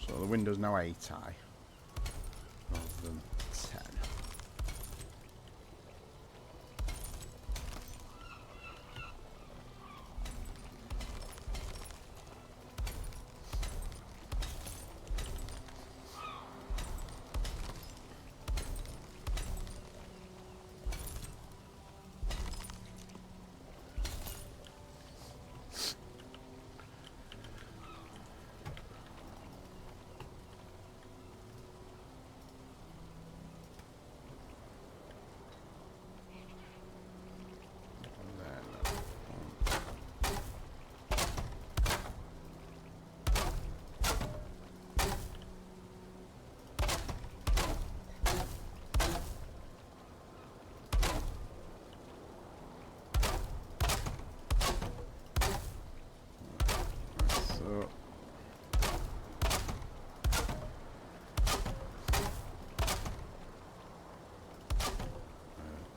So the window's now 8 high rather than 10.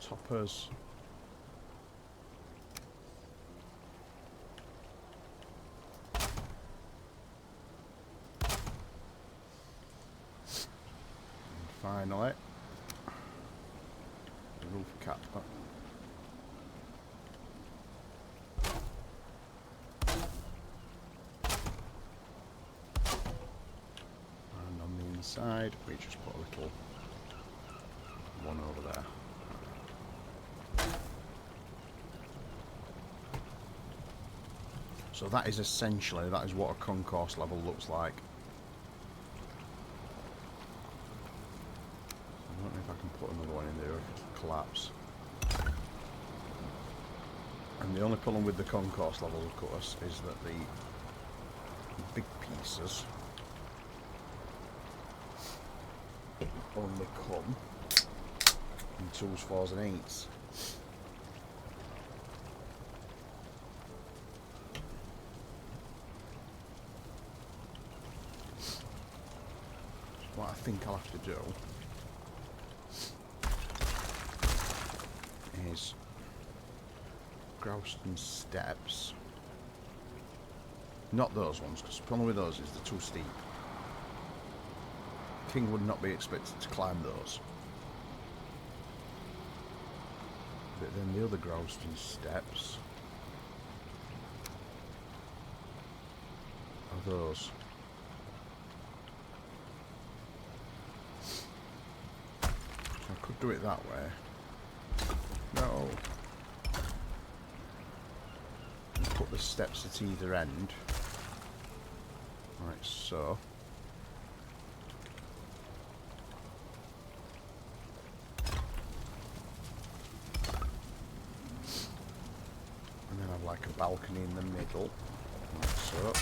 Toppers. And finally, the roof cap. And on the inside, we just put a little one over there. So that is essentially, that is what a concourse level looks like. I don't know if I can put another one in there if it'll collapse. And the only problem with the concourse level, of course, is that the big pieces only come in 2s, 4s and 8s. What I think I'll have to do is Grouston steps. Not those ones, because the problem with those is they're too steep. King would not be expected to climb those. But then the other Grouston steps are those. So I could do it that way. No. And put the steps at either end. Like so. And then have like a balcony in the middle. Like so.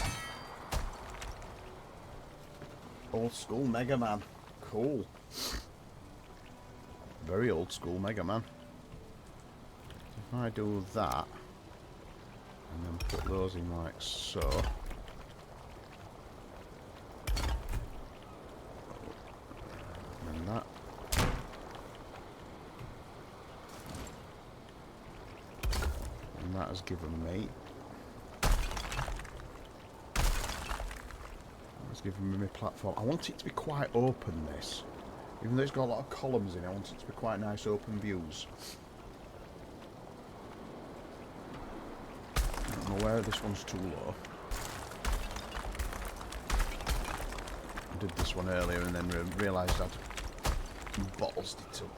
Old school Mega Man. Cool. Very old school Mega Man. If I do that, and then put those in like so. And that. And that has given me. That's given me my platform. I want it to be quite open, this. Even though it's got a lot of columns in it, I want it to be quite nice open views. I'm aware this one's too low. I did this one earlier and then realised I'd bottled it up.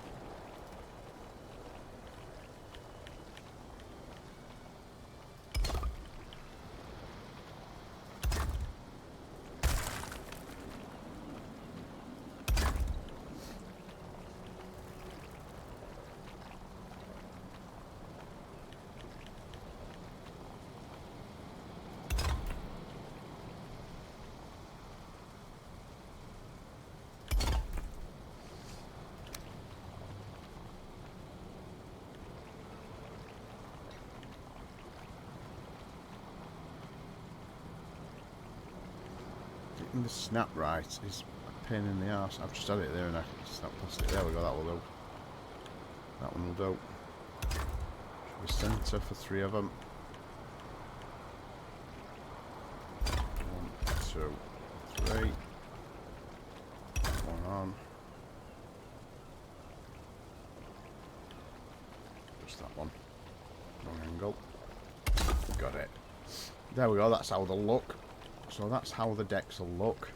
The snap right is a pain in the arse. I've just had it there and I snapped past it. There we go, that will do. That one will do. Should be centre for 3 of them. 1, 2, 3. One on. Just that one. Wrong angle. Got it. There we go, that's how they'll look. So that's how the decks will look.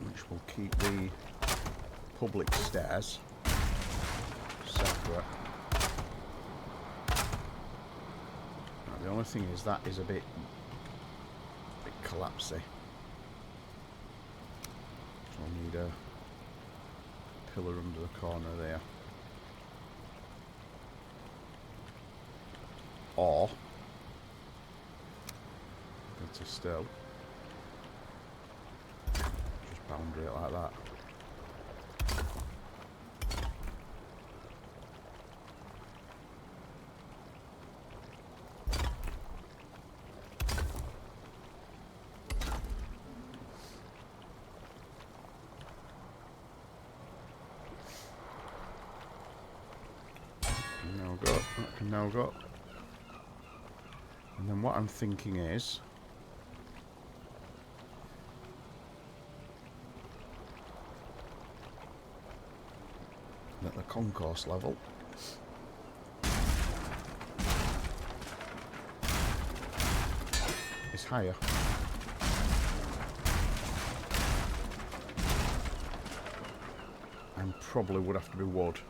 Which will keep the public stairs separate. Now, the only thing is that is a bit collapsy. So I'll need a pillar under the corner there. Or to still just boundary it like that. That can now go. And then what I'm thinking is at the concourse level is higher. And probably would have to be wood.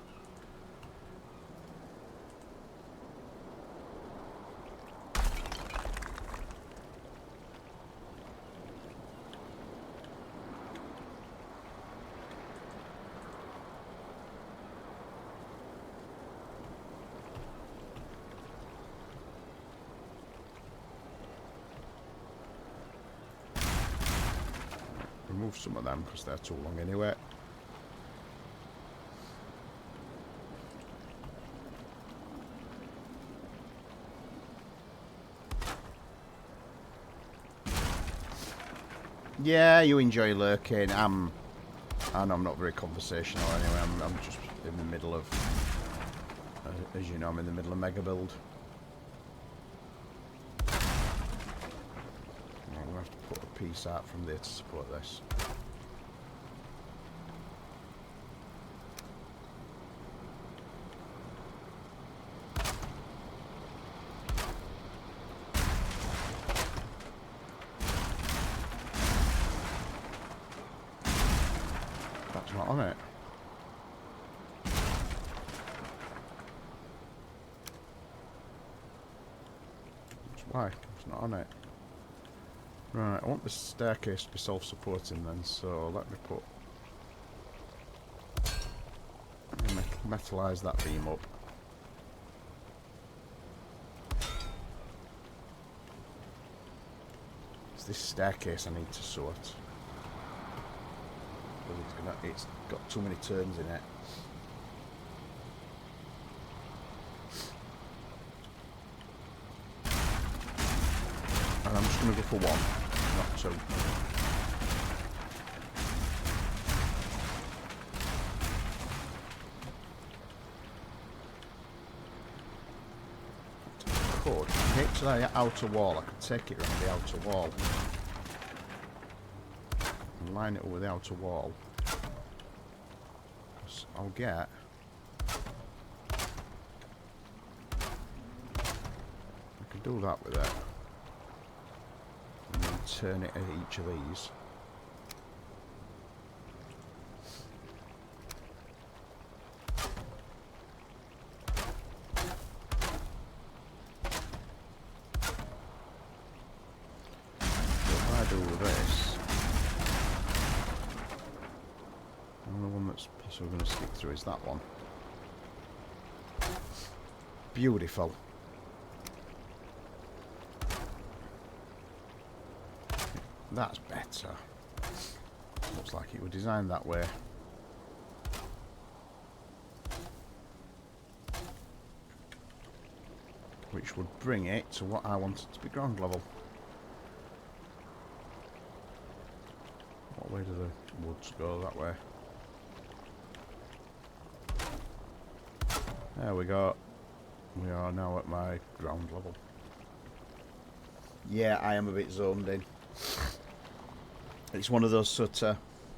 remove some of them because they're too long anyway. Yeah, you enjoy lurking. I know I'm not very conversational anyway. I'm just in the middle of, as you know, I'm in the middle of mega build. I'm going to have to put a piece out from there to support this. That's not on it. That's why. It's not on it. Right, I want the staircase to be self-supporting then, so let me put... metalise that beam up. It's this staircase I need to sort. It's got too many turns in it. And I'm just going to go for one, not two. I could get to the outer wall. I could take it around the outer wall and line it up with the outer wall. I'll get... I could do that with it. And then turn it at each of these. So if I do this... the only one that's possibly going to stick through is that one. Beautiful. That's better. Looks like it was designed that way. Which would bring it to what I wanted to be ground level. What way do the woods go? That way. There we go. We are now at my ground level. Yeah, I am a bit zoned in. It's one of those sort of,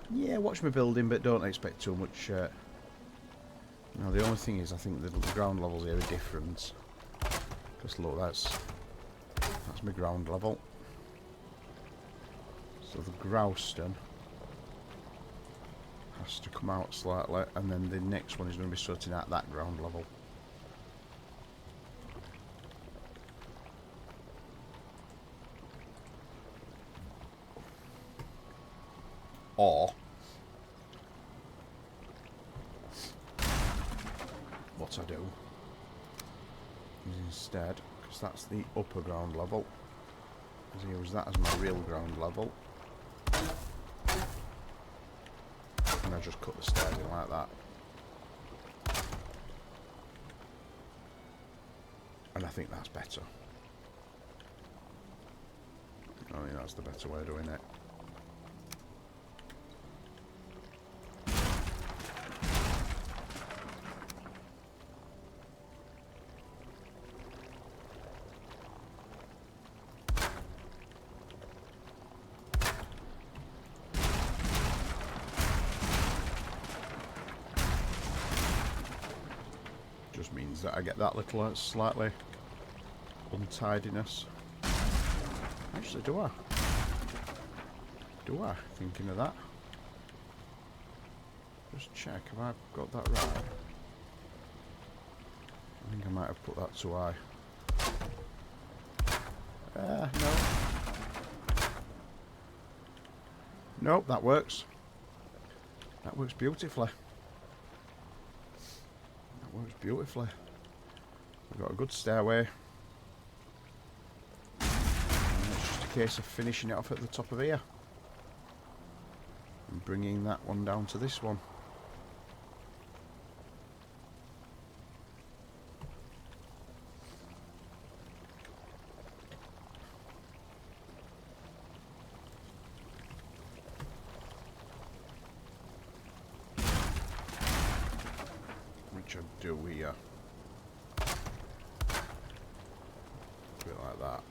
yeah, watch me building, but don't expect too much. No, the only thing is, I think the ground levels here are different. Because look, that's my ground level. So the Growston has to come out slightly, and then the next one is going to be sorting out that ground level. Or what I do is instead, because that's the upper ground level, is I use that as my real ground level, and I just cut the stairs in like that, and I think that's better. I think that's the better way of doing it. Just means that I get that little slightly untidiness. Actually, do I? Do I? Thinking of that. Just check if I've got that right. I think I might have put that too high. No. Nope, that works. That works beautifully. That works beautifully. We've got a good stairway. And it's just a case of finishing it off at the top of here. and bringing that one down to this one. Which I do here. A bit like that.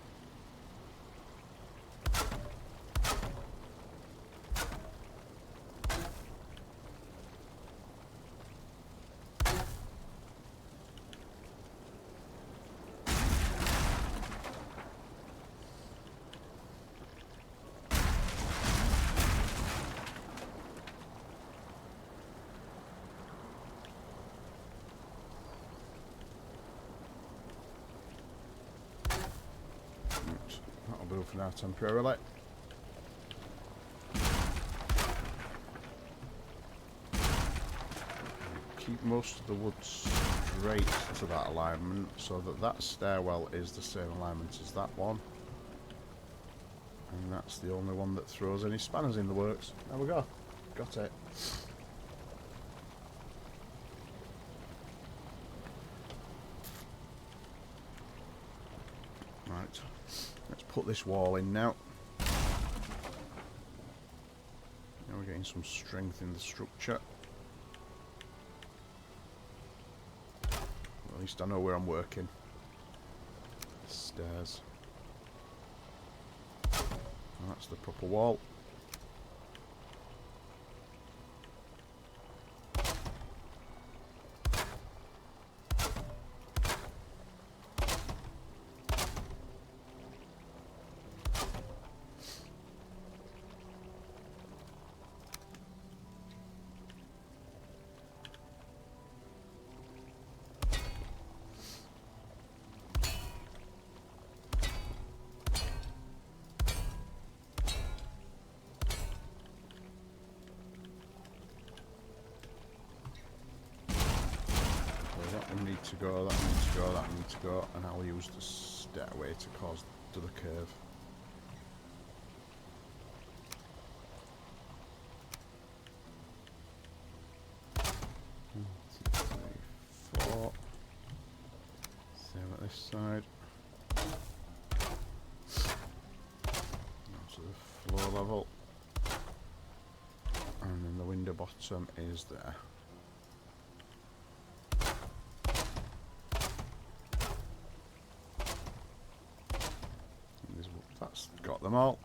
That'll do for now temporarily. Keep most of the wood straight to that alignment so that that stairwell is the same alignment as that one. And that's the only one that throws any spanners in the works. There we go. Got it. Right. Let's put this wall in now. Now we're getting some strength in the structure. At least I know where I'm working. Stairs. And that's the proper wall. Need to go, that needs to go, that needs to go, and I'll use the stairway to cause to the curve. One, two, three, four. Same at this side. Now to the floor level. And then the window bottom is there. That's got them all.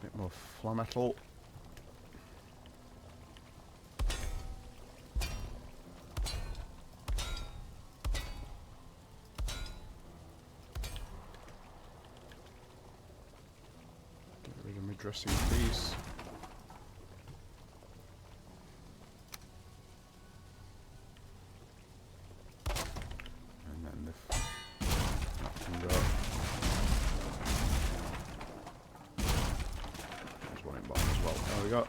Bit more flat metal. Get rid of my dressing piece. And then that can go. There we go.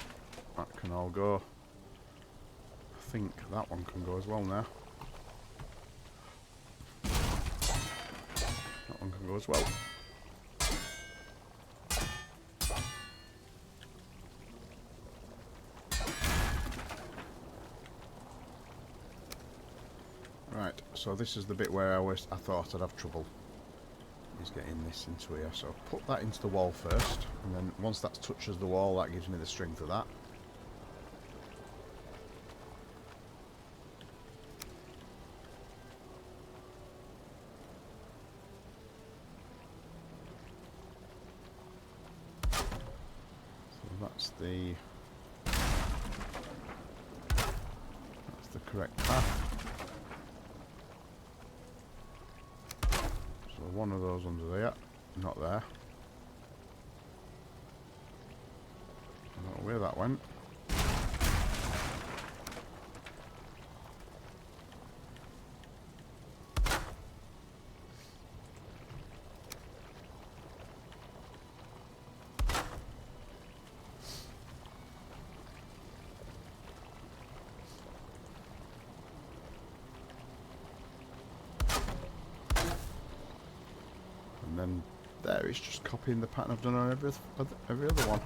That can all go. I think that one can go as well now. That one can go as well. Right, so this is the bit where I thought I'd have trouble. Is getting this into here, so put that into the wall first, and then once that touches the wall, that gives me the strength of that. So that's the correct path. One of those under there, not there. I don't know where that went. And then there it's just copying the pattern I've done on every other one.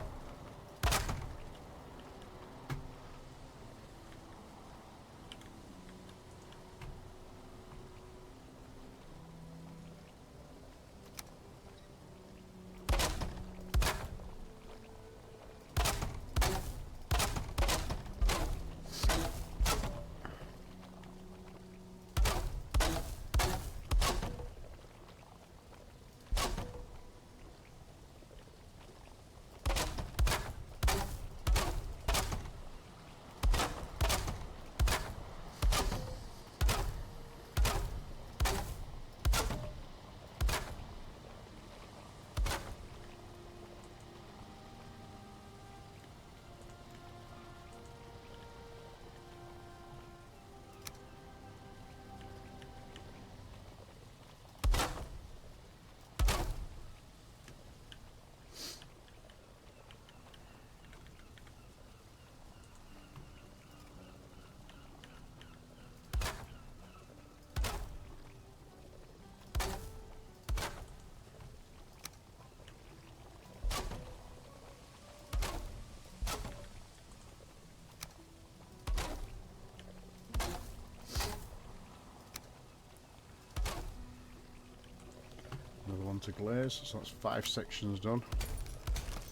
to glaze. So that's 5 sections done.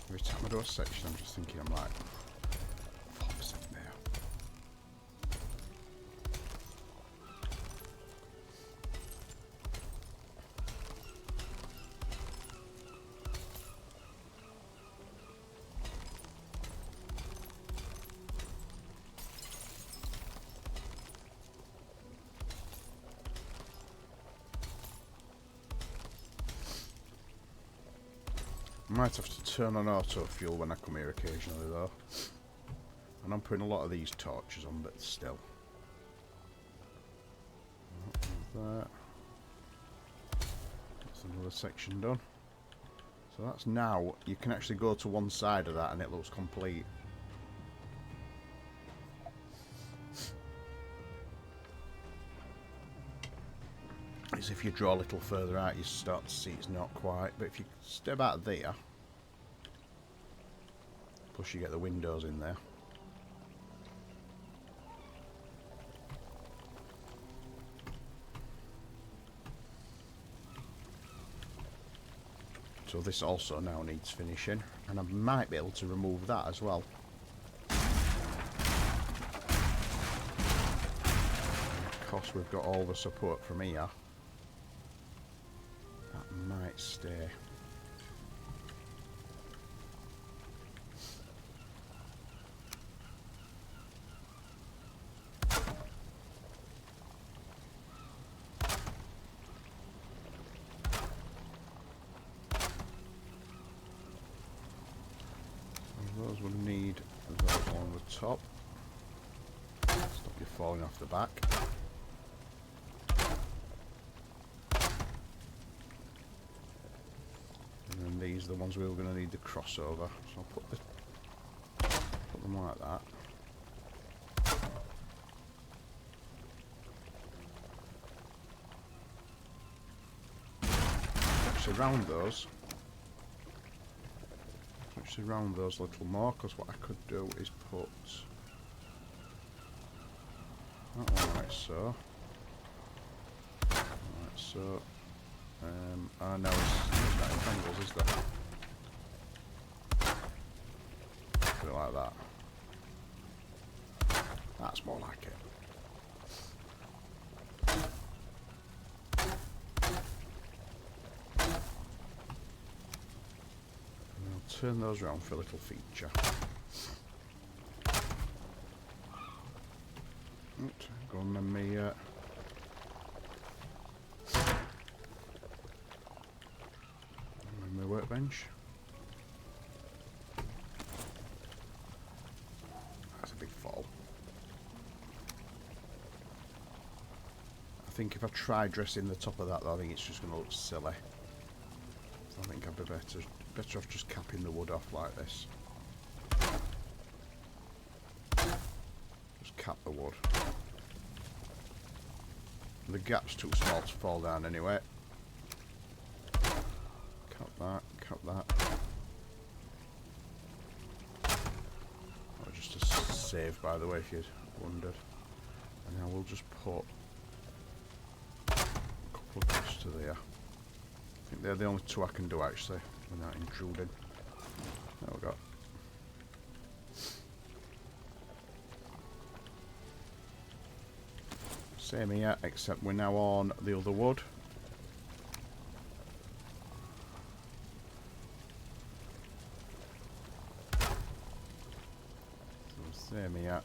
Every time I do a section, I'm just thinking, I'm like, 4% there. Might have to turn on auto fuel when I come here occasionally though. And I'm putting a lot of these torches on, but still. That. That's another section done. So that's now, you can actually go to one side of that and it looks complete. As if you draw a little further out, you start to see it's not quite. But if you step out there, plus you get the windows in there. So this also now needs finishing, and I might be able to remove that as well. Because we've got all the support from here, that might stay. Those will need those on the top. Stop you falling off the back. And then these are the ones we're going to need the crossover. So I'll put them like that. Actually round those. Around those a little more, because what I could do is put that one like so, like so, and now there's not in angles, is there? Put it like that. That's more like it. Turn those around for a little feature. Oops, go on then my workbench. That's a big fall. I think if I try dressing the top of that though, I think it's just going to look silly. So I think I'd be better off just capping the wood off like this. Just cap the wood. The gap's too small to fall down anyway. Cap that, cap that. Oh, just a save, by the way, if you'd wondered. And now we'll just put a couple of cuts to there. I think they're the only two I can do actually, without intruding. There we go. Same here, except we're now on the other wood. So same here.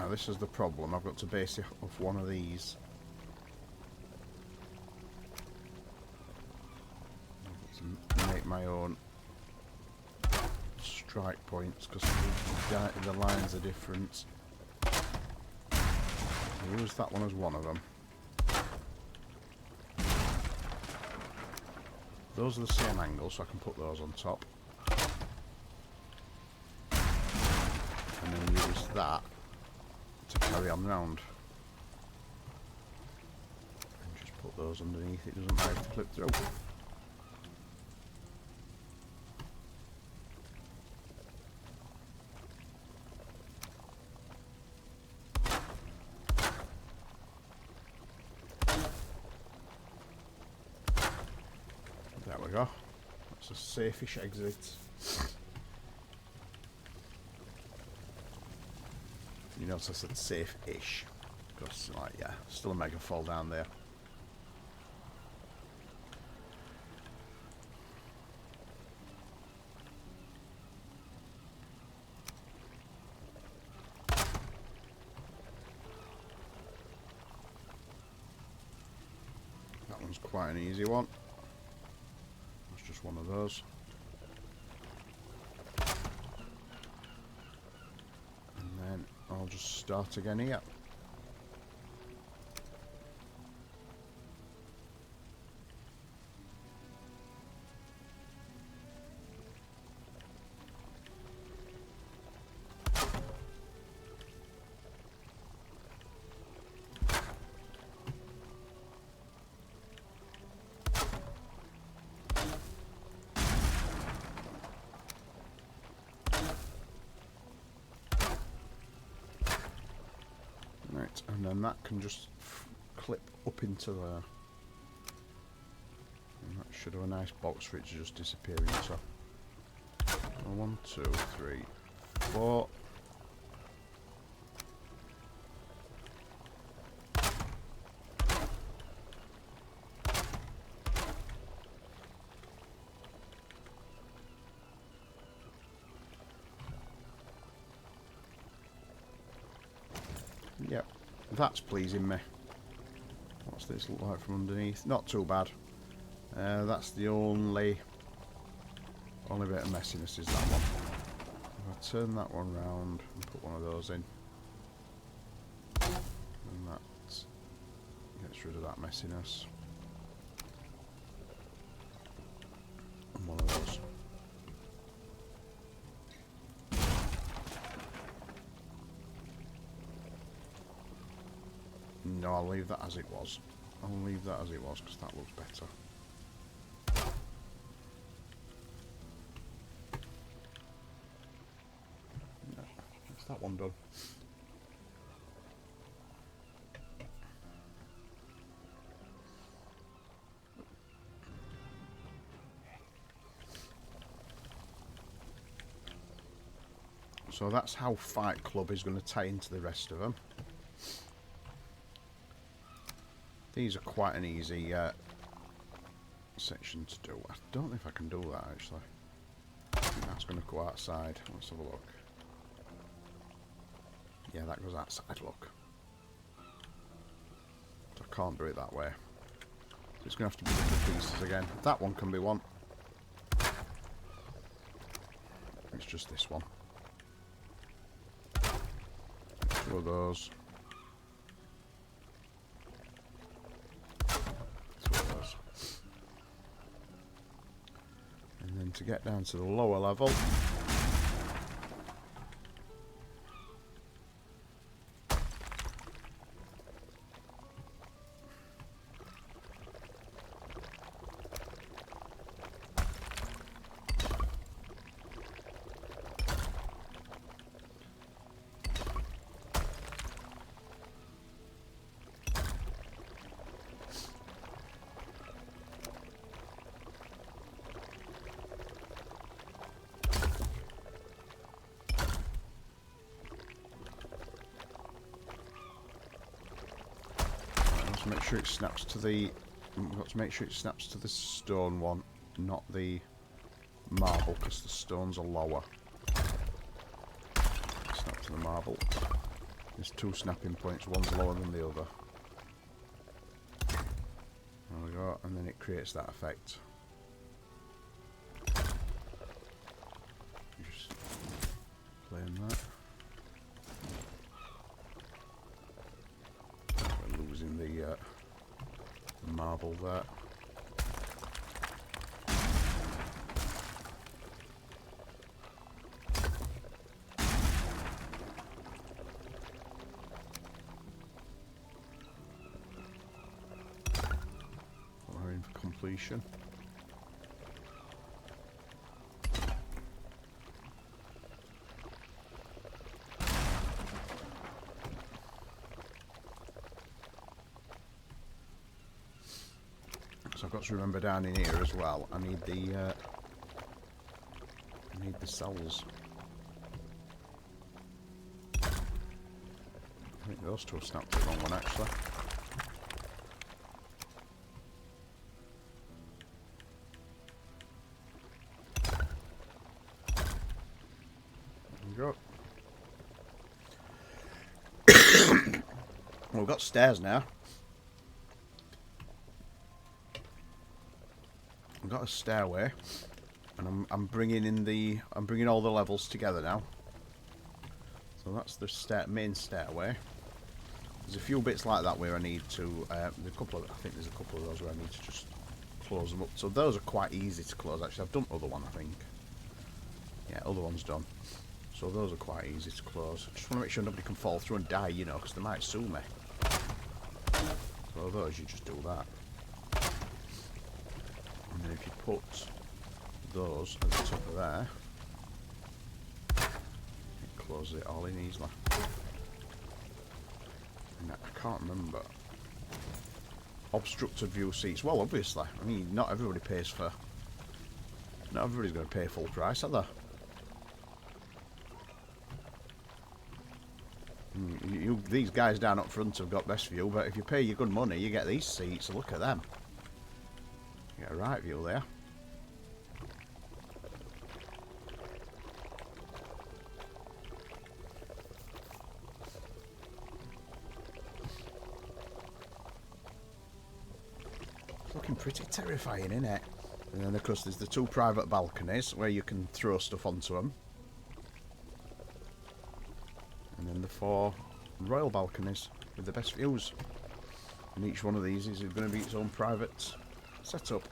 This is the problem. I've got to base it off one of these. I've got to make my own strike points because the lines are different. I'll use that one as one of them. Those are the same angle, so I can put those on top. And then use that to carry on round. And just put those underneath, it doesn't matter if they clip through. There we go. That's a safe-ish exit. You notice I said safe-ish, because, like, yeah, still a mega fall down there. That one's quite an easy one. It's just one of those. And then I'll just start again here. Right, and then that can just clip up into there. And that should have a nice box for it to just disappear into. 1, 2, 3, 4. Yep, that's pleasing me. What's this look like from underneath? Not too bad. That's the only bit of messiness is that one. If I turn that one round and put one of those in, and that gets rid of that messiness. And one of those. No, I'll leave that as it was. I'll leave that as it was because that looks better. No, that's that one done. So that's how Fight Club is going to tie into the rest of them. These are quite an easy section to do. I don't know if I can do that actually. I think that's going to go outside. Let's have a look. Yeah, that goes outside, look. So I can't do it that way. So it's going to have to be little pieces again. That one can be one. It's just this one. 2 of those. And then to get down to the lower level, make sure it snaps to the. We've got to make sure it snaps to the stone one, not the marble, because the stones are lower. Snap to the marble. There's 2 snapping points. One's lower than the other. There we go, and then it creates that effect. Just playing that. Losing the marble there. completion. So I've got to remember down in here as well. I need the cells. I think those two have snapped the wrong one actually. There we go. Well, we've got stairs now. I've got a stairway, and I'm bringing all the levels together now. So that's the main stairway. There's a few bits like that where I need to. I think there's a couple of those where I need to just close them up. So those are quite easy to close. Actually, I've done other one. I think. Yeah, other one's done. So those are quite easy to close. Just want to make sure nobody can fall through and die, you know, because they might sue me. So those, you just do that. And then if you put those at the top of there, it closes it all in easily. And I can't remember. Obstructed view seats. Well, obviously. I mean, not everybody's going to pay full price, are they? These guys down up front have got best view, but if you pay your good money, you get these seats. So look at them. You get a right view there. It's looking pretty terrifying, isn't it? And then, of course, there's the two private balconies where you can throw stuff onto them. And then the 4 royal balconies with the best views. And each one of these is going to be its own private setup.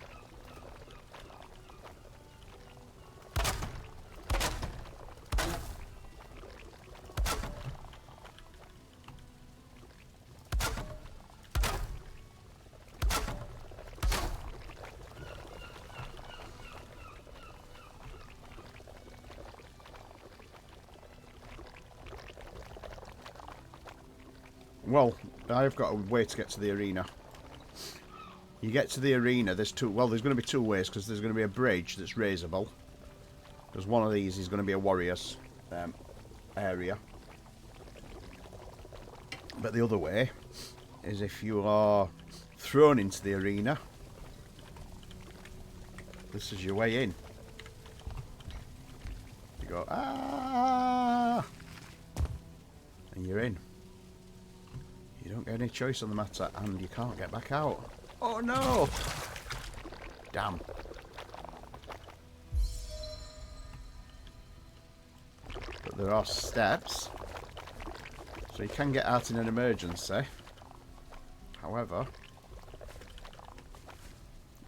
Well, I've got a way to get to the arena. You get to the arena, there's going to be 2 ways, because there's going to be a bridge that's raisable. Because one of these is going to be a warrior's area. But the other way is if you are thrown into the arena, this is your way in. You go, ah! And you're in. You don't get any choice on the matter, and you can't get back out. Oh no! Damn. But there are steps, so you can get out in an emergency. However,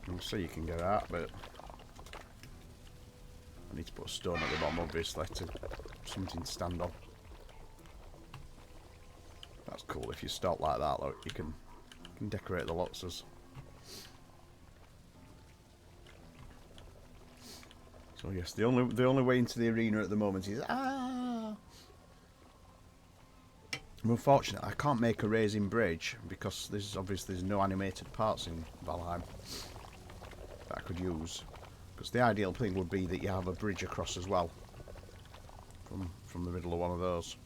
you'll see you can get out, but I need to put a stone at the bottom, obviously, to something to stand on. That's cool. If you start like that, look, you can decorate the lots. So yes, the only way into the arena at the moment is Unfortunately, I can't make a raising bridge because there's no animated parts in Valheim that I could use. Because the ideal thing would be that you have a bridge across as well from the middle of one of those.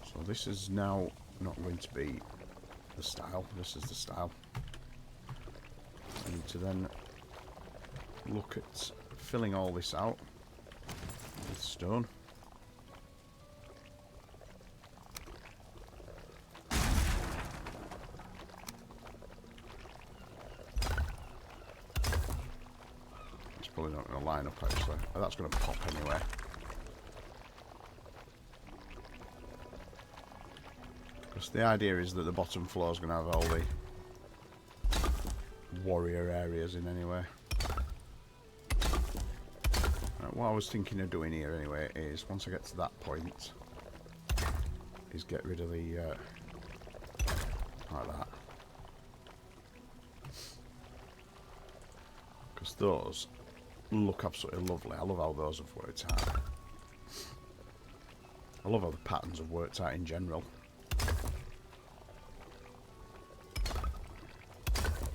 So this is now not going to be the style. This is the style. I need to then look at filling all this out with stone. It's probably not going to line up actually. Oh, that's going to pop anyway. Because the idea is that the bottom floor is going to have all the warrior areas in anyway. What I was thinking of doing here anyway is once I get to that point is get rid of the like that. Because those look absolutely lovely. I love how those have worked out. I love how the patterns have worked out in general.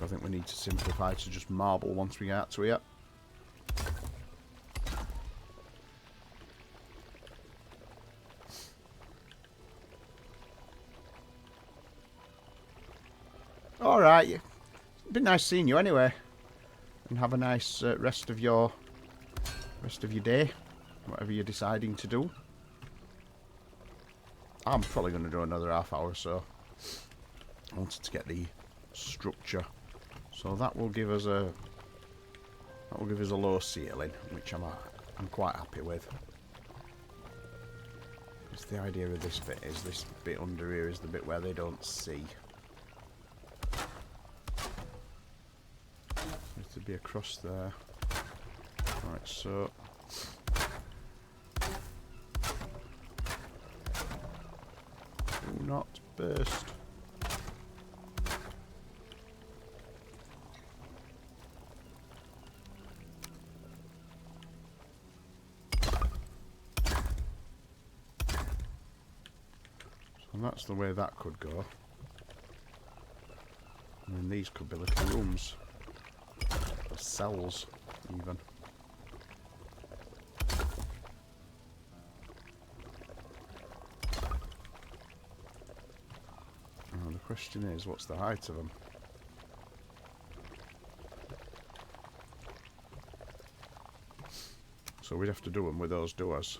I think we need to simplify to just marble once we get out to here. Alright, it's been nice seeing you anyway. And have a nice rest of your day. Whatever you're deciding to do. I'm probably going to do another half hour or so. I wanted to get the structure. So that will give us a low ceiling, which I'm quite happy with. It's the idea of this bit is this bit under here is the bit where they don't see. Needs to be across there. Right, so do not burst. And that's the way that could go. And then these could be little rooms. Or cells, even. And the question is, what's the height of them? So we'd have to do them with those doors.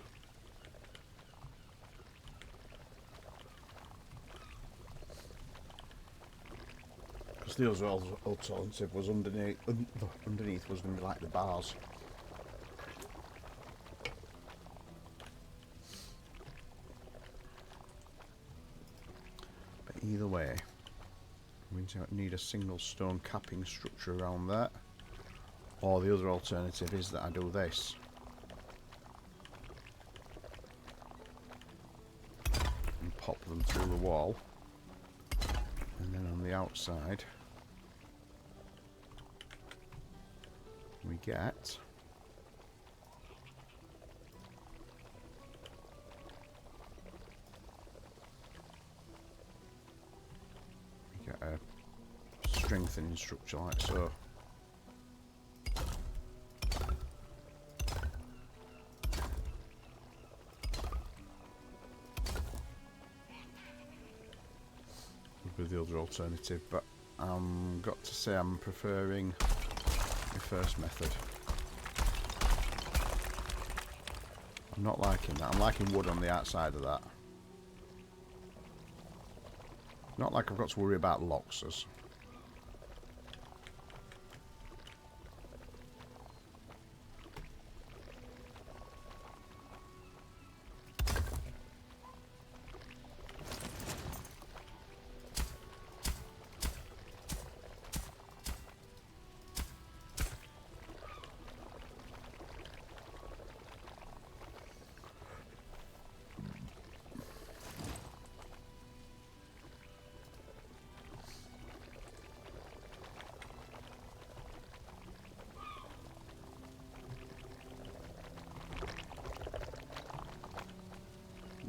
The other alternative was underneath was going to be like the bars. But either way, we need a single stone capping structure around that. Or the other alternative is that I do this. And pop them through the wall. And then on the outside we get a strengthening structure like so. Would be the other alternative, but got to say I'm preferring the first method. I'm not liking that. I'm liking wood on the outside of that. Not like I've got to worry about loxers.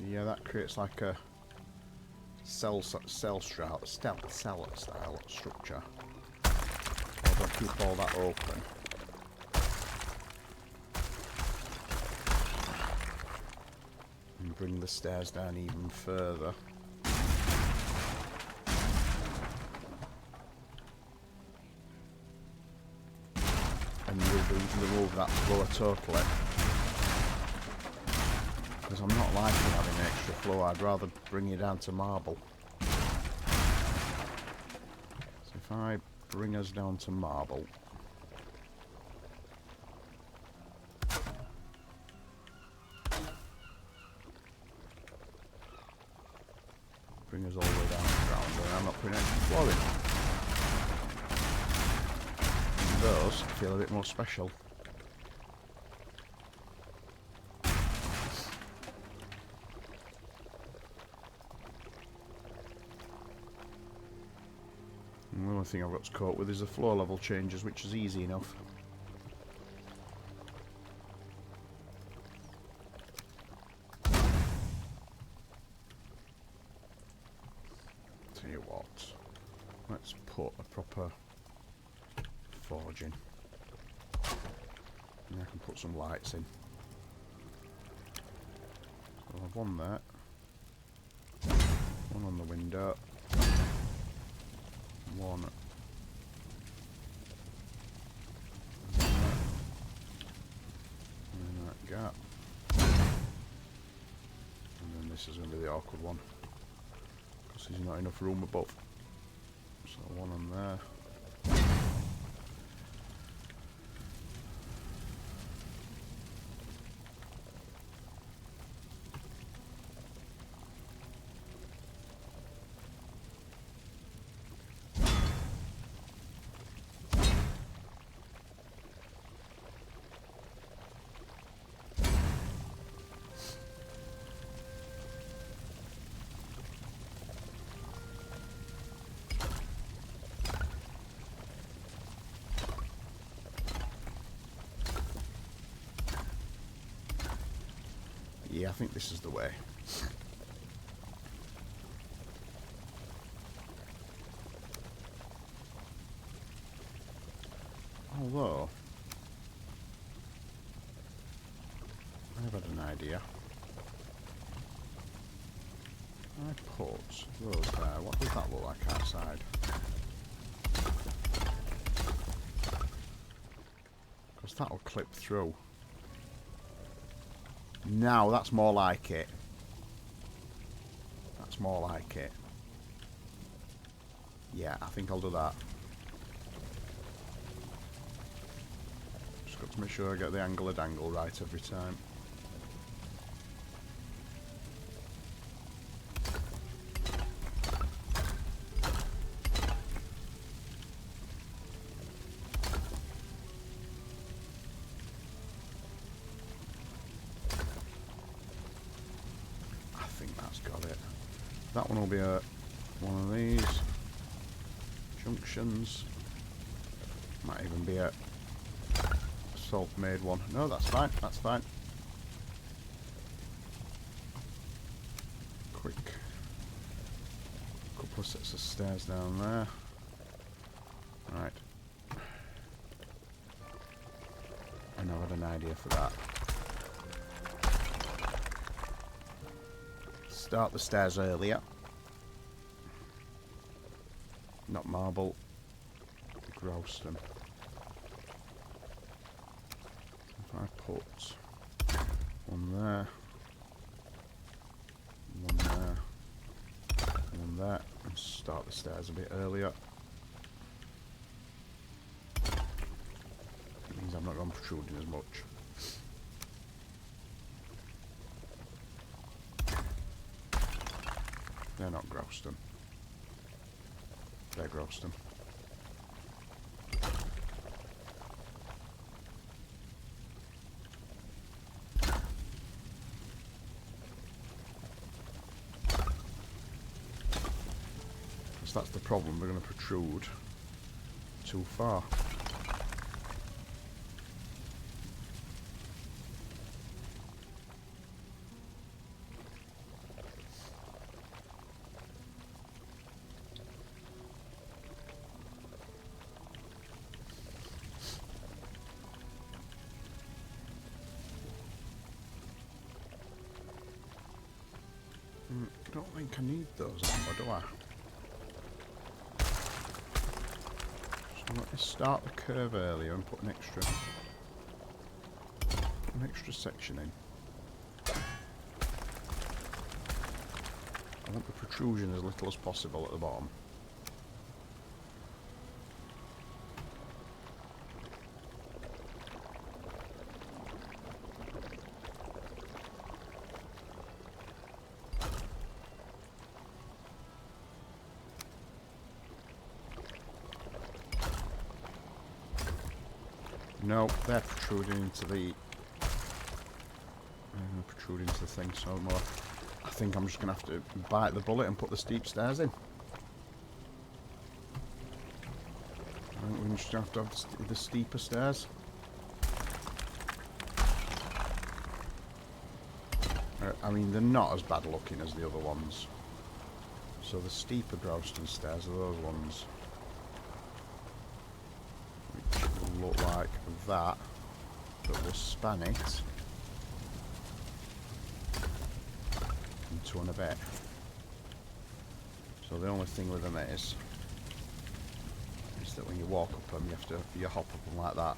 Yeah, that creates like a cell style structure. I'll just keep all that open. And bring the stairs down even further. And remove that floor totally. Because I'm not liking having an extra floor, I'd rather bring you down to marble. So if I bring us down to marble, bring us all the way down to the ground, and I'm not putting extra floor in. And those feel a bit more special. The only thing I've got to cope with is the floor level changes, which is easy enough. Tell you what, let's put a proper forge in. And I can put some lights in. So I'll have one there. One on the window. One in that gap. And then this is going to be the awkward one. Because there's not enough room above. So one on there. Yeah, I think this is the way. Although, I've had an idea. I put those there. What does that look like outside? Because that'll clip through. Now that's more like it. That's more like it. Yeah, I think I'll do that. Just got to make sure I get the angle of dangle right every time. That one will be a one of these junctions. Might even be a self-made one. No, that's fine. That's fine. Quick couple of sets of stairs down there. Right. And I had an idea for that. Start the stairs earlier. Not marble. Gross them. If I put one there, one there, one there, and start the stairs a bit earlier. It means I'm not going protruding as much. They're not Groston. They're Groston. Because that's the problem, we're going to protrude too far. I don't think I need those anymore, do I? So let me start the curve earlier and put an extra section in. I want the protrusion as little as possible at the bottom. No, they're protruding into the thing so more. I think I'm just gonna have to bite the bullet and put the steep stairs in. I think we just have to have the steeper stairs. I mean, they're not as bad looking as the other ones. So the steeper Growston stairs are those ones. Which will look like that. But we'll span it into and a bit. So the only thing with them is that when you walk up them, you hop up them like that.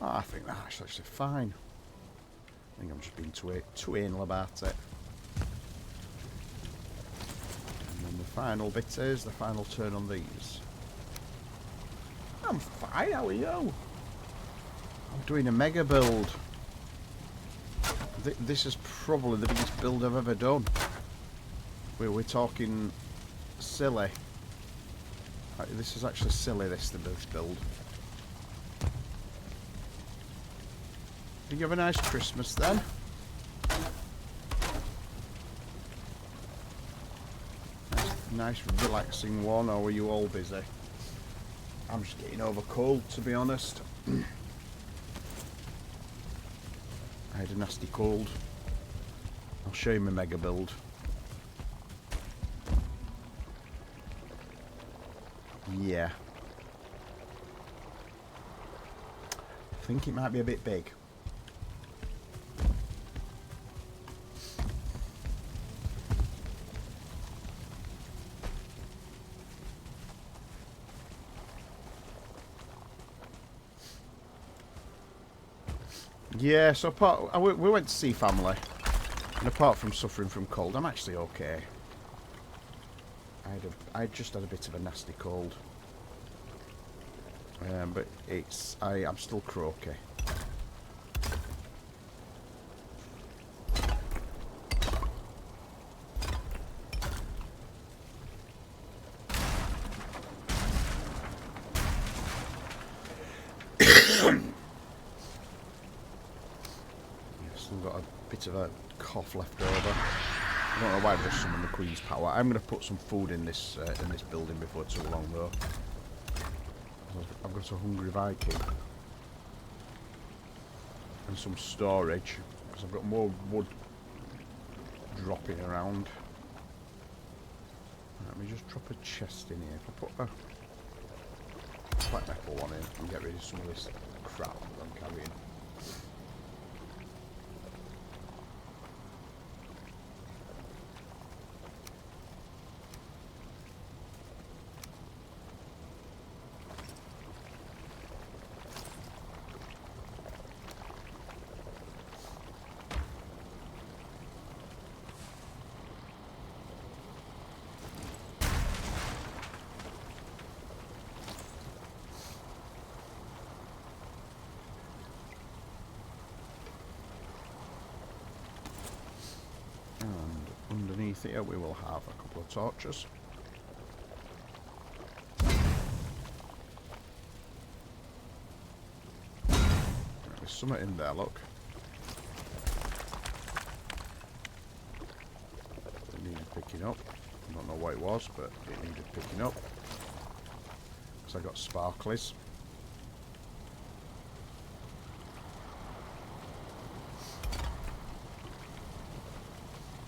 Oh, I think that's actually fine. I think I'm just being too anal about it. And then the final bit is the final turn on these. I'm fine, how are you? I'm doing a mega build. This is probably the biggest build I've ever done. We're talking silly. This is actually silly, this build. Did you have a nice Christmas then? Nice relaxing one, or were you all busy? I'm just getting over cold, to be honest. I had a nasty cold. I'll show you my mega build. Yeah. I think it might be a bit big. Yeah, so we went to see family, and apart from suffering from cold, I'm actually okay. I just had a bit of a nasty cold, but I'm still croaky. Still got a bit of a cough left over. I don't know why I've just summoned the Queen's power. I'm going to put some food in this building before too long, though. I've got a hungry Viking and some storage because I've got more wood dropping around. Let me just drop a chest in here. If I put a black metal one in and get rid of some of this crap that I'm carrying. Underneath here we will have a couple of torches. There's something in there, look. It needed picking up. I don't know what it was, but it needed picking up. Because I got sparklies.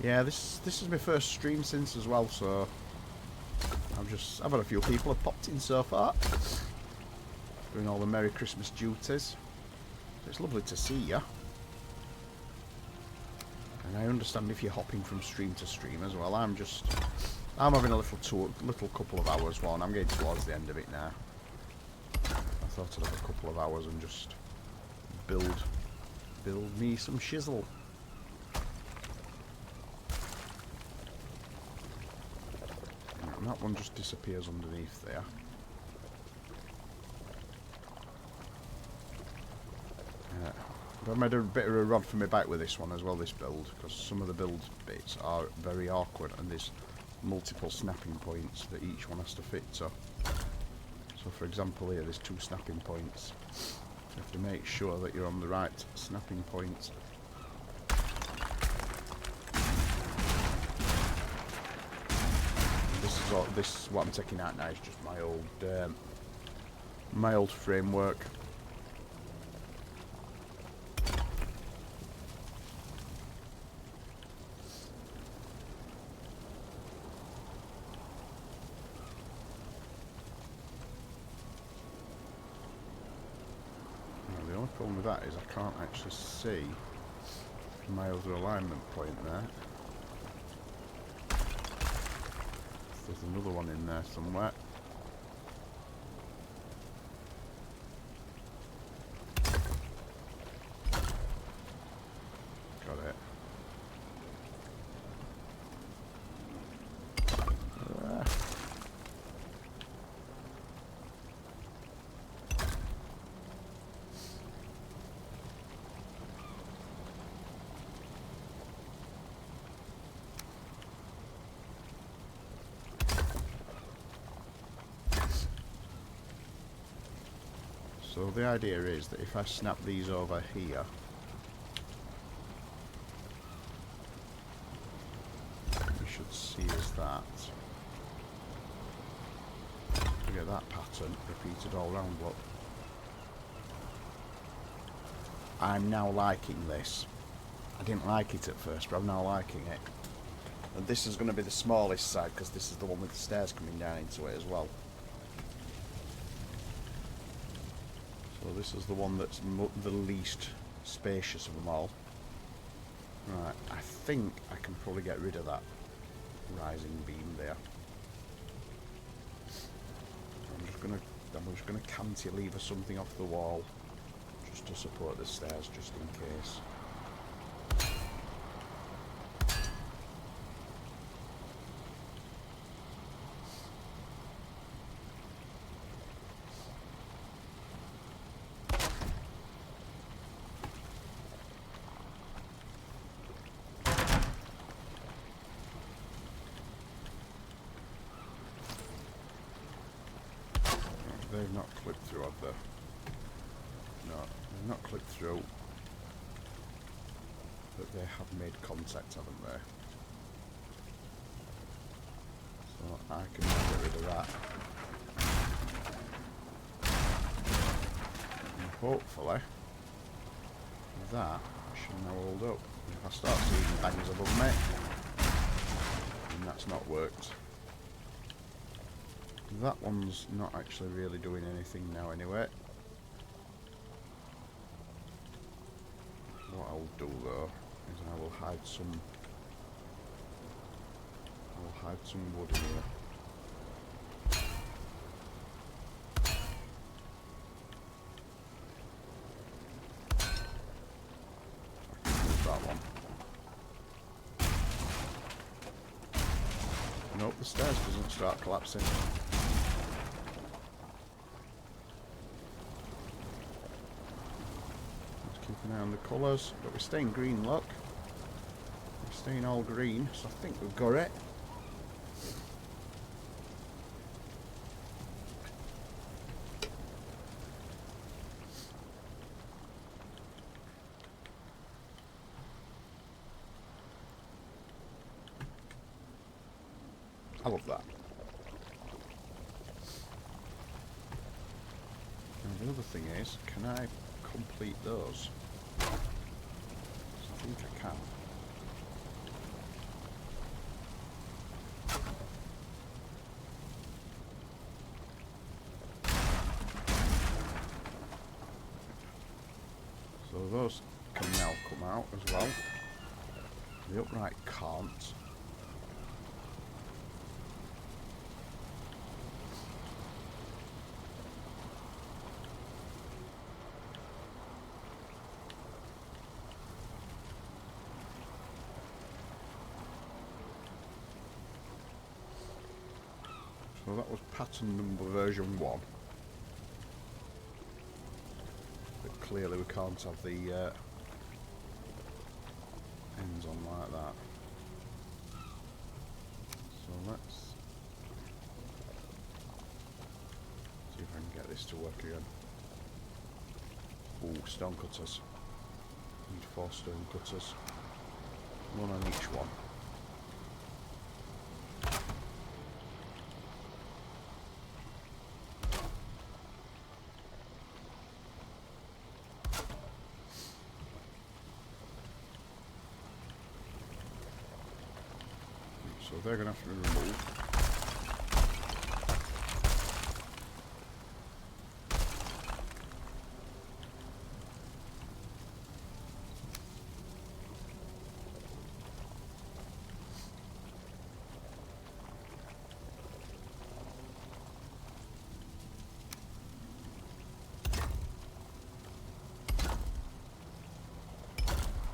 Yeah, this is my first stream since as well, so I've had a few people have popped in so far, doing all the Merry Christmas duties. So it's lovely to see you, and I understand if you're hopping from stream to stream as well. I'm having a little couple of hours one. I'm getting towards the end of it now. I thought I'd have a couple of hours and just build me some shizzle. And that one just disappears underneath there. But I've made a bit of a rod for my back with this one as well, this build, because some of the build bits are very awkward and there's multiple snapping points that each one has to fit to. So for example here, there's 2 snapping points. You have to make sure that you're on the right snapping point. This is this what I'm taking out now is just my old framework. Now, the only problem with that is I can't actually see my other alignment point there. There's another one in there somewhere. Got it. So the idea is that if I snap these over here, we should see is that we get that pattern repeated all round. Look, I'm now liking this. I didn't like it at first, but I'm now liking it. And this is going to be the smallest side because this is the one with the stairs coming down into it as well. So this is the one that's the least spacious of them all. Right, I think I can probably get rid of that rising beam there. I'm just gonna cantilever something off the wall just to support the stairs, just in case. They've not clipped through, have they? No, they've not clipped through. But they have made contact, haven't they? So I can get rid of that. And hopefully, that should now hold up. If I start seeing bangs above me, and that's not worked. That one's not actually really doing anything now anyway. What I'll do though is I will hide some wood in here. I can move that one. Nope, the stairs doesn't start collapsing. Keep an eye on the colours, but we're staying green, look. We're staying all green, so I think we've got it. I love that. And the other thing is, can I complete those? I think I can. So those can now come out as well. The upright can't. So that was pattern number version 1. But clearly we can't have the ends on like that. So let's see if I can get this to work again. Ooh, stone cutters. Need 4 stone cutters. 1 on each one. So they're going to have to be removed.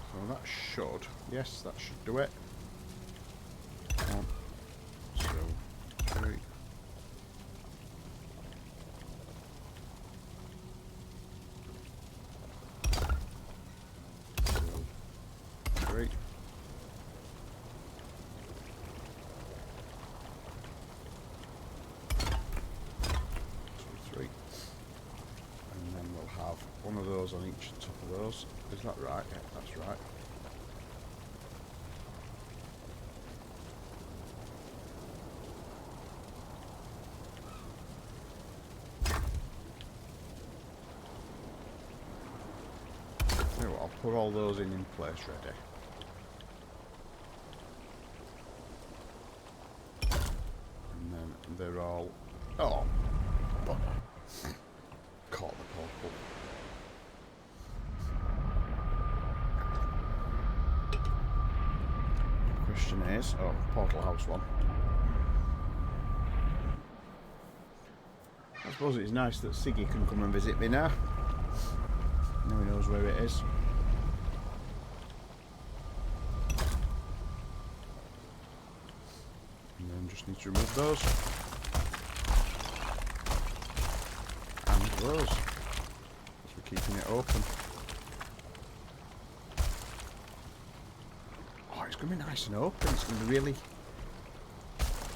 So that should, yes, that should do it. 1, 2, 3. 2, 3. 2, 3. And then we'll have one of those on each top of those. Is that right? Yeah, that's right. Tell you what, I'll put all those in place ready. And then they're all... Oh! Caught the portal. Question is... Oh, Portal House one. I suppose it's nice that Siggy can come and visit me now. Now he knows where it is. And then just need to remove those. And those. Because we're keeping it open. Oh, it's going to be nice and open. It's going to be really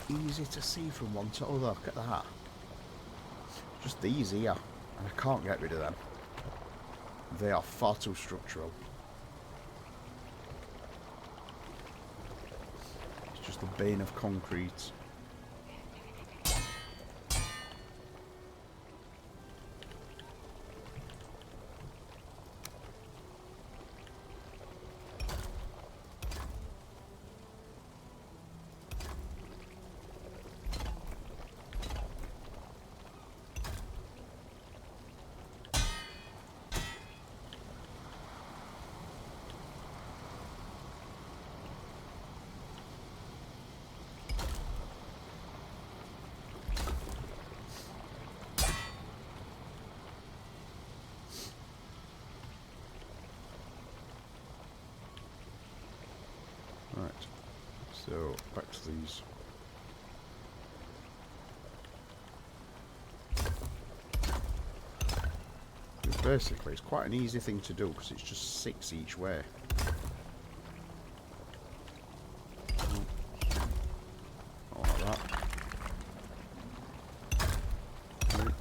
easy to see from one to other. Look at that. Just these here. And I can't get rid of them. They are far too structural. It's just the bane of concrete. Right, so back to these. Basically, it's quite an easy thing to do because it's just 6 each way. All like that. 3.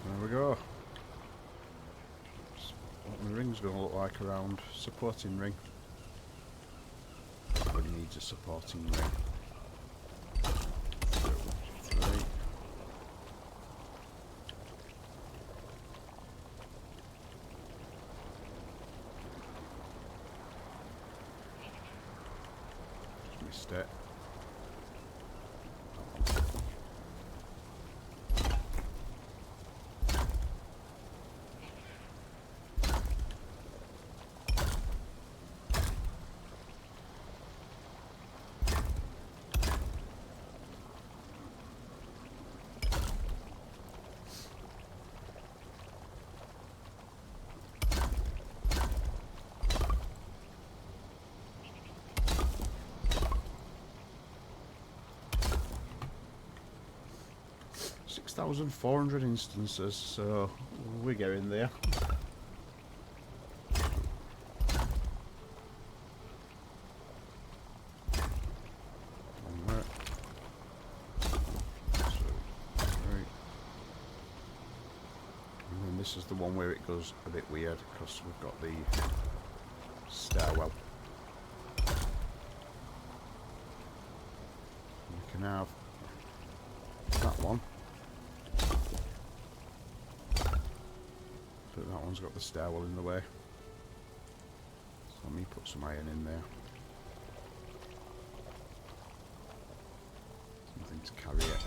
There we go. That's what the ring's going to look like around. Supporting ring. Everybody needs a supporting ring. 2, 3. Just missed it. $6,400 instances, so we're getting there. One there. 2, 3. this is the one where it goes a bit weird because we've got the stairwell. We can have that one. But that one's got the stairwell in the way. So let me put some iron in there. Something to carry it.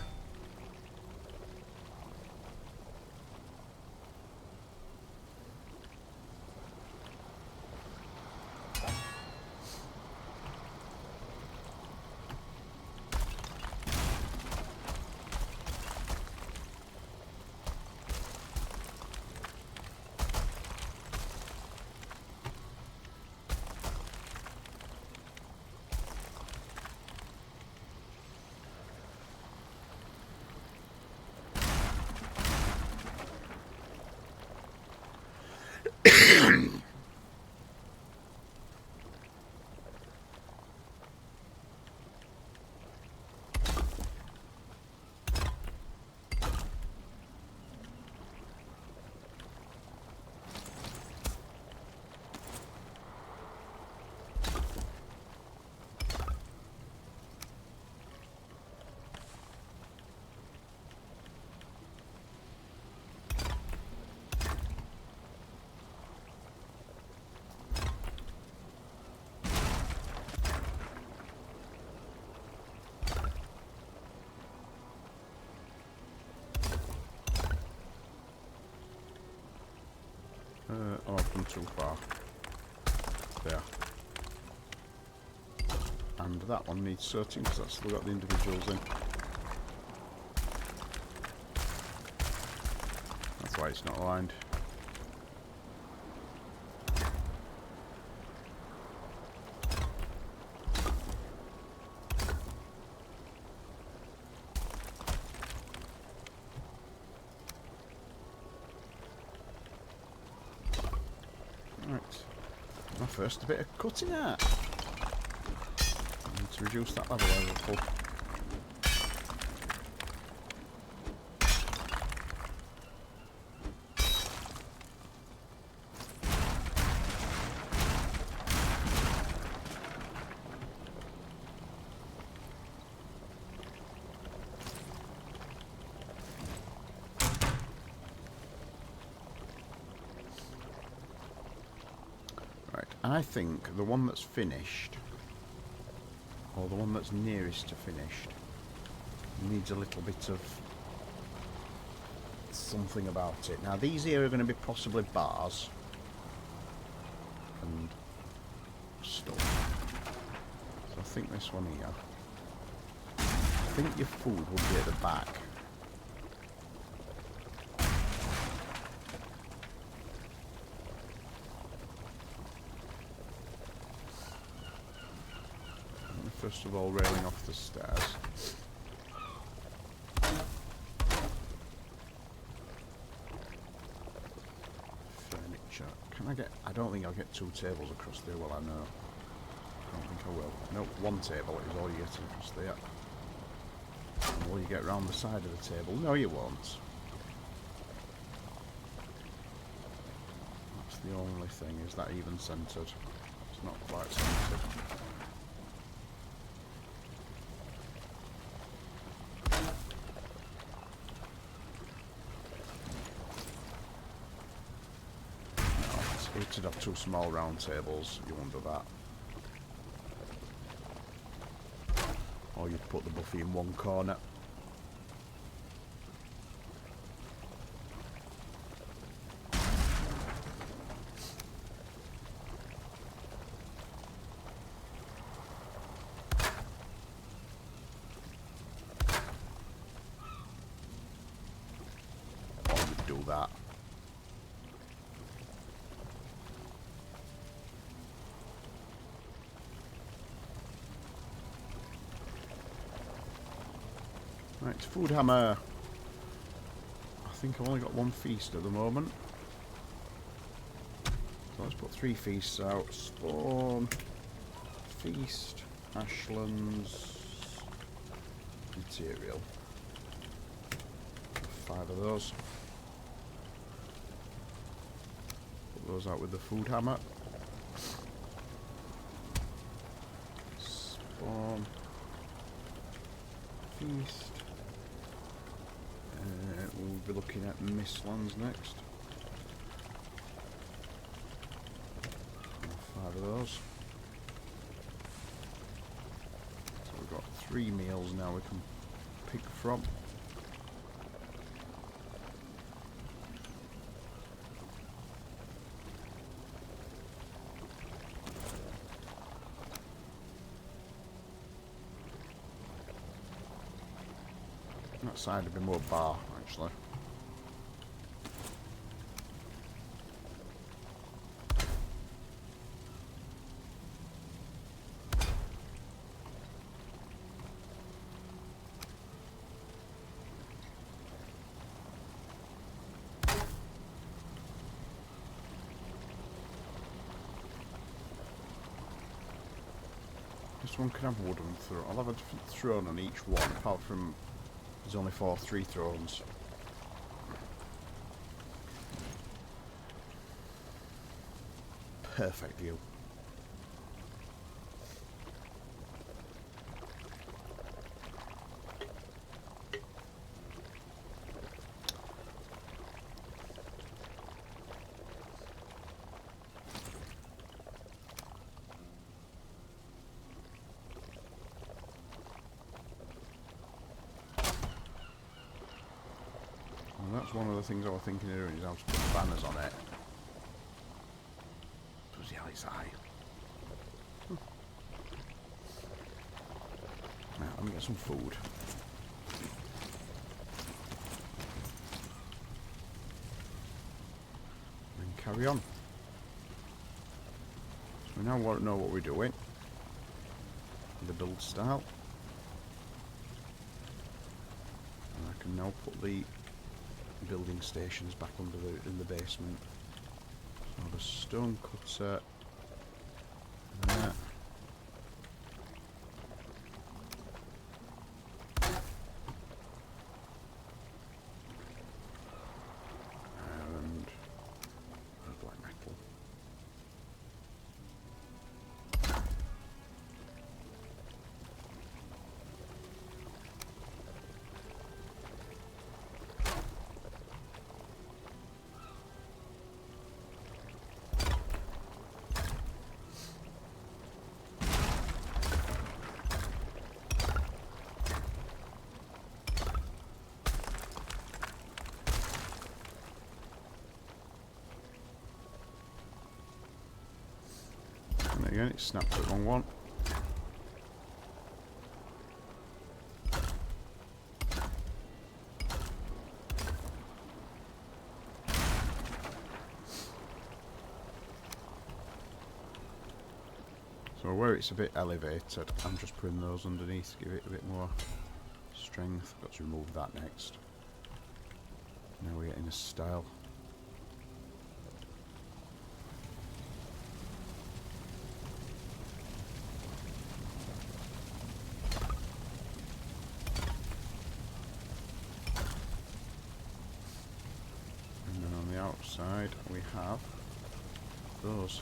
Oh, I've gone too far. There. And that one needs sorting because that's still got the individuals in. That's why it's not aligned. My first bit of cutting out. I need to reduce that level a little. I think the one that's finished, or the one that's nearest to finished, needs a little bit of something about it. Now these here are going to be possibly bars and stuff. So I think this one here, I think your food will be at the back. First of all, railing off the stairs. Furniture. Can I get... I don't think I'll get 2 tables across there, well I know. I don't think I will. No, 1 table is all you get across there. And will you get round the side of the table? No, you won't. That's the only thing, is that even centred? It's not quite centred. You'd have 2 small round tables, you wonder that. Or you'd put the buffet in one corner. Or you'd do that. Right, food hammer. I think I've only got 1 feast at the moment. So let's put 3 feasts out. Spawn, feast, ashlands, material. 5 of those. those out with the food hammer. Spawn. Feast. We'll be looking at Mistlands next. 5 of those. So we've got 3 meals now we can pick from. That side would be more bar, actually. This one can have a wooden throne. I'll have a different throne on each one, apart from there's only 3 thrones. Perfect view. And that's one of the things I was thinking of doing, is how to put banners on it. Bloody hell, it's high. Now, let me get some food. And carry on. So we now want to know what we're doing. The build style. And I can now put the building stations back under in the basement. So the stone cutter there. And black metal. And again, it snapped the wrong one. So where it's a bit elevated, I'm just putting those underneath to give it a bit more strength. Got to remove that next. Now we're getting a style. And then on the outside we have those.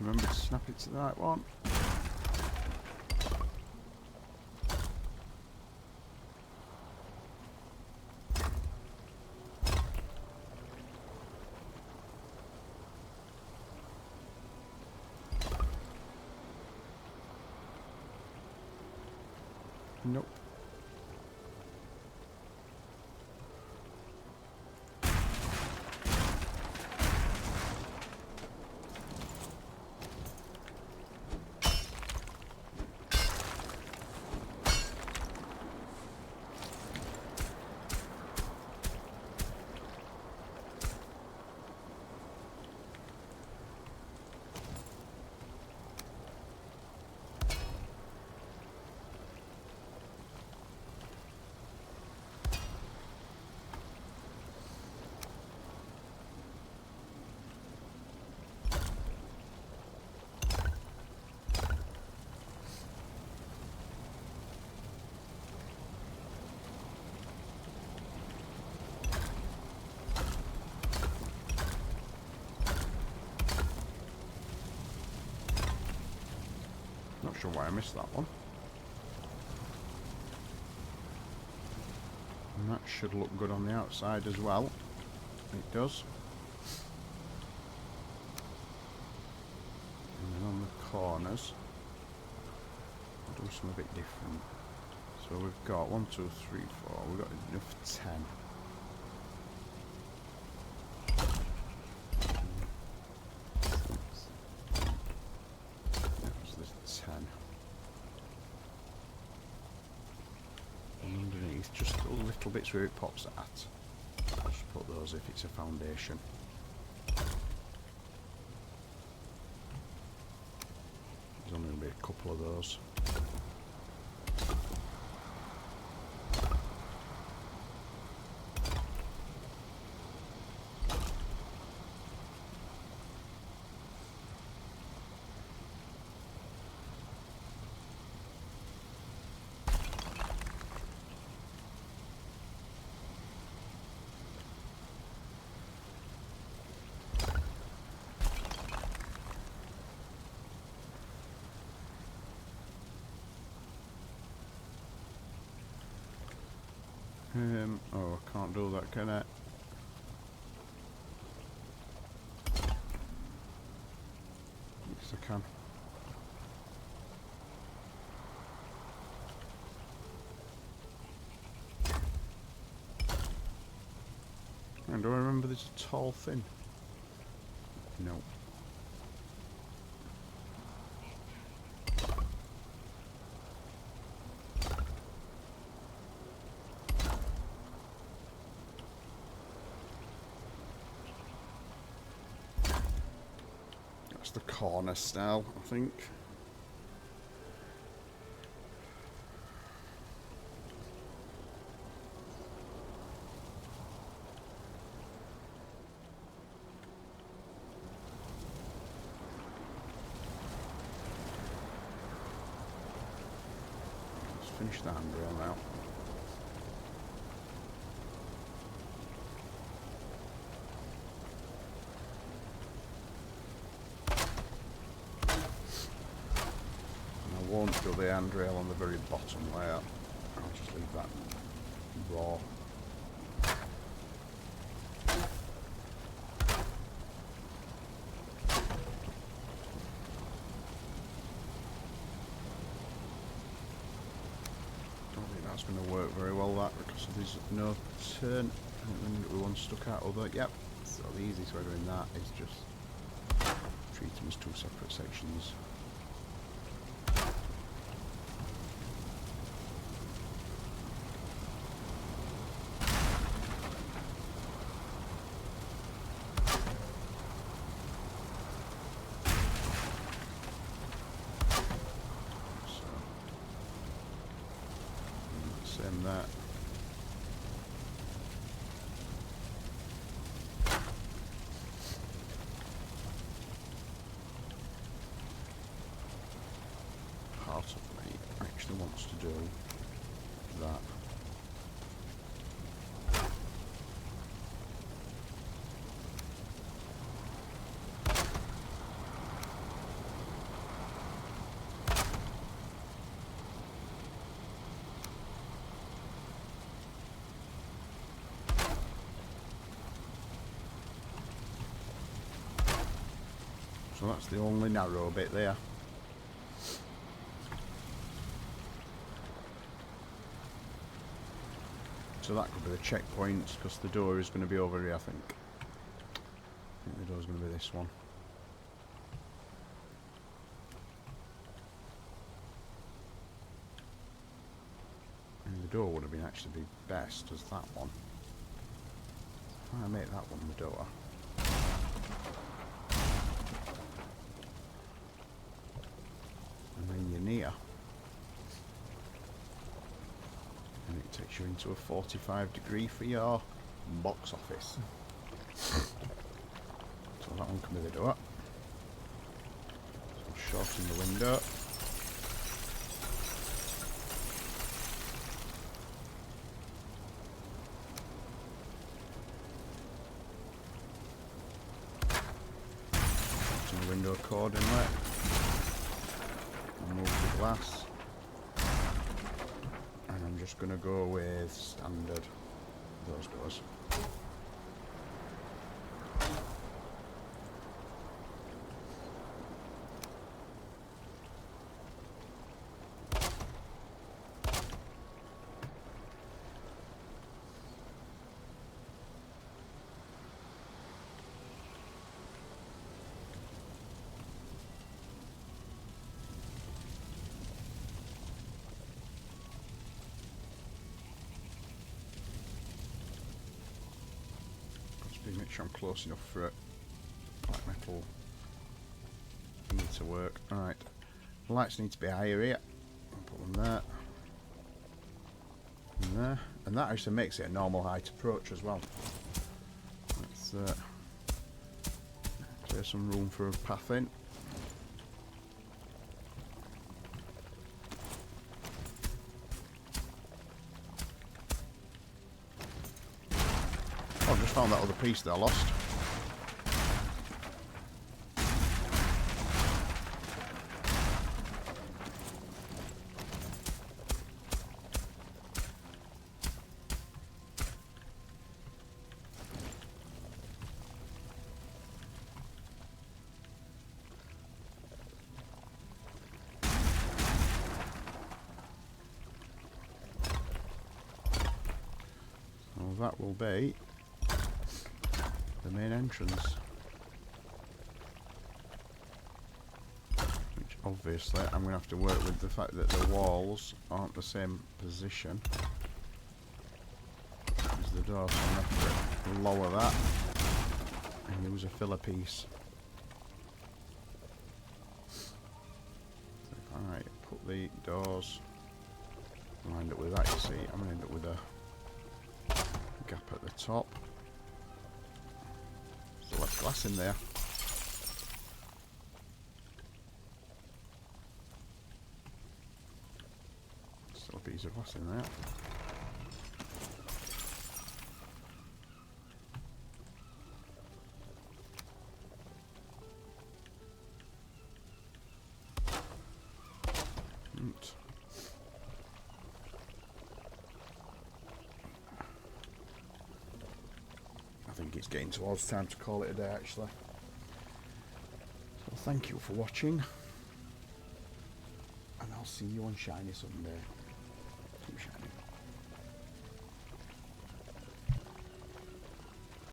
Remember to snap it to the right one. Nope. Not sure why I missed that one. And that should look good on the outside as well. It does. And then on the corners, I'll do something a bit different. So we've got 1, 2, 3, 4. We've got enough 10. Just little bits where it pops at. Just put those if it's a foundation. There's only going to be a couple of those. Oh, I can't do that, can I? Yes, I can. And do I remember there's a tall thing? No. The corner style, I think. Let's finish the handrail now. I won't do the handrail on the very bottom layer. I'll just leave that raw. Don't think that's going to work very well, that, because there's no turn. I think we want stuck out over. Yep. So the easiest way of doing that is just treat them as two separate sections. Same that. Part of me actually wants to do that. So that's the only narrow bit there. So that could be the checkpoint, because the door is going to be over here, I think. I think the door's going to be this one. And the door would have been actually be best as that one. If I make that one the door. And then you're near. And it takes you into a 45-degree for your box office. So that one can be the door. So I'll shorten the window. Shorten the window accordingly. Remove the glass. I'm just going to go with standard. Those doors. Make sure I'm close enough for it. Black metal need to work. Alright. The lights need to be higher here. I'll put them there. And there. And that actually makes it a normal height approach as well. Let's clear some room for a path in. Oh, I just found that other piece that I lost. So that will be the main entrance, which obviously I'm going to have to work with the fact that the walls aren't the same position as the door, so I'm going to have to lower that and use a filler piece. So if I put the doors lined up with that, you see, I'm going to end up with a gap at the top. Still have glass in there. Still a piece of glass in there. I think it's getting towards time to call it a day, actually. So thank you for watching, and I'll see you on Shiny Sunday. Keep shining.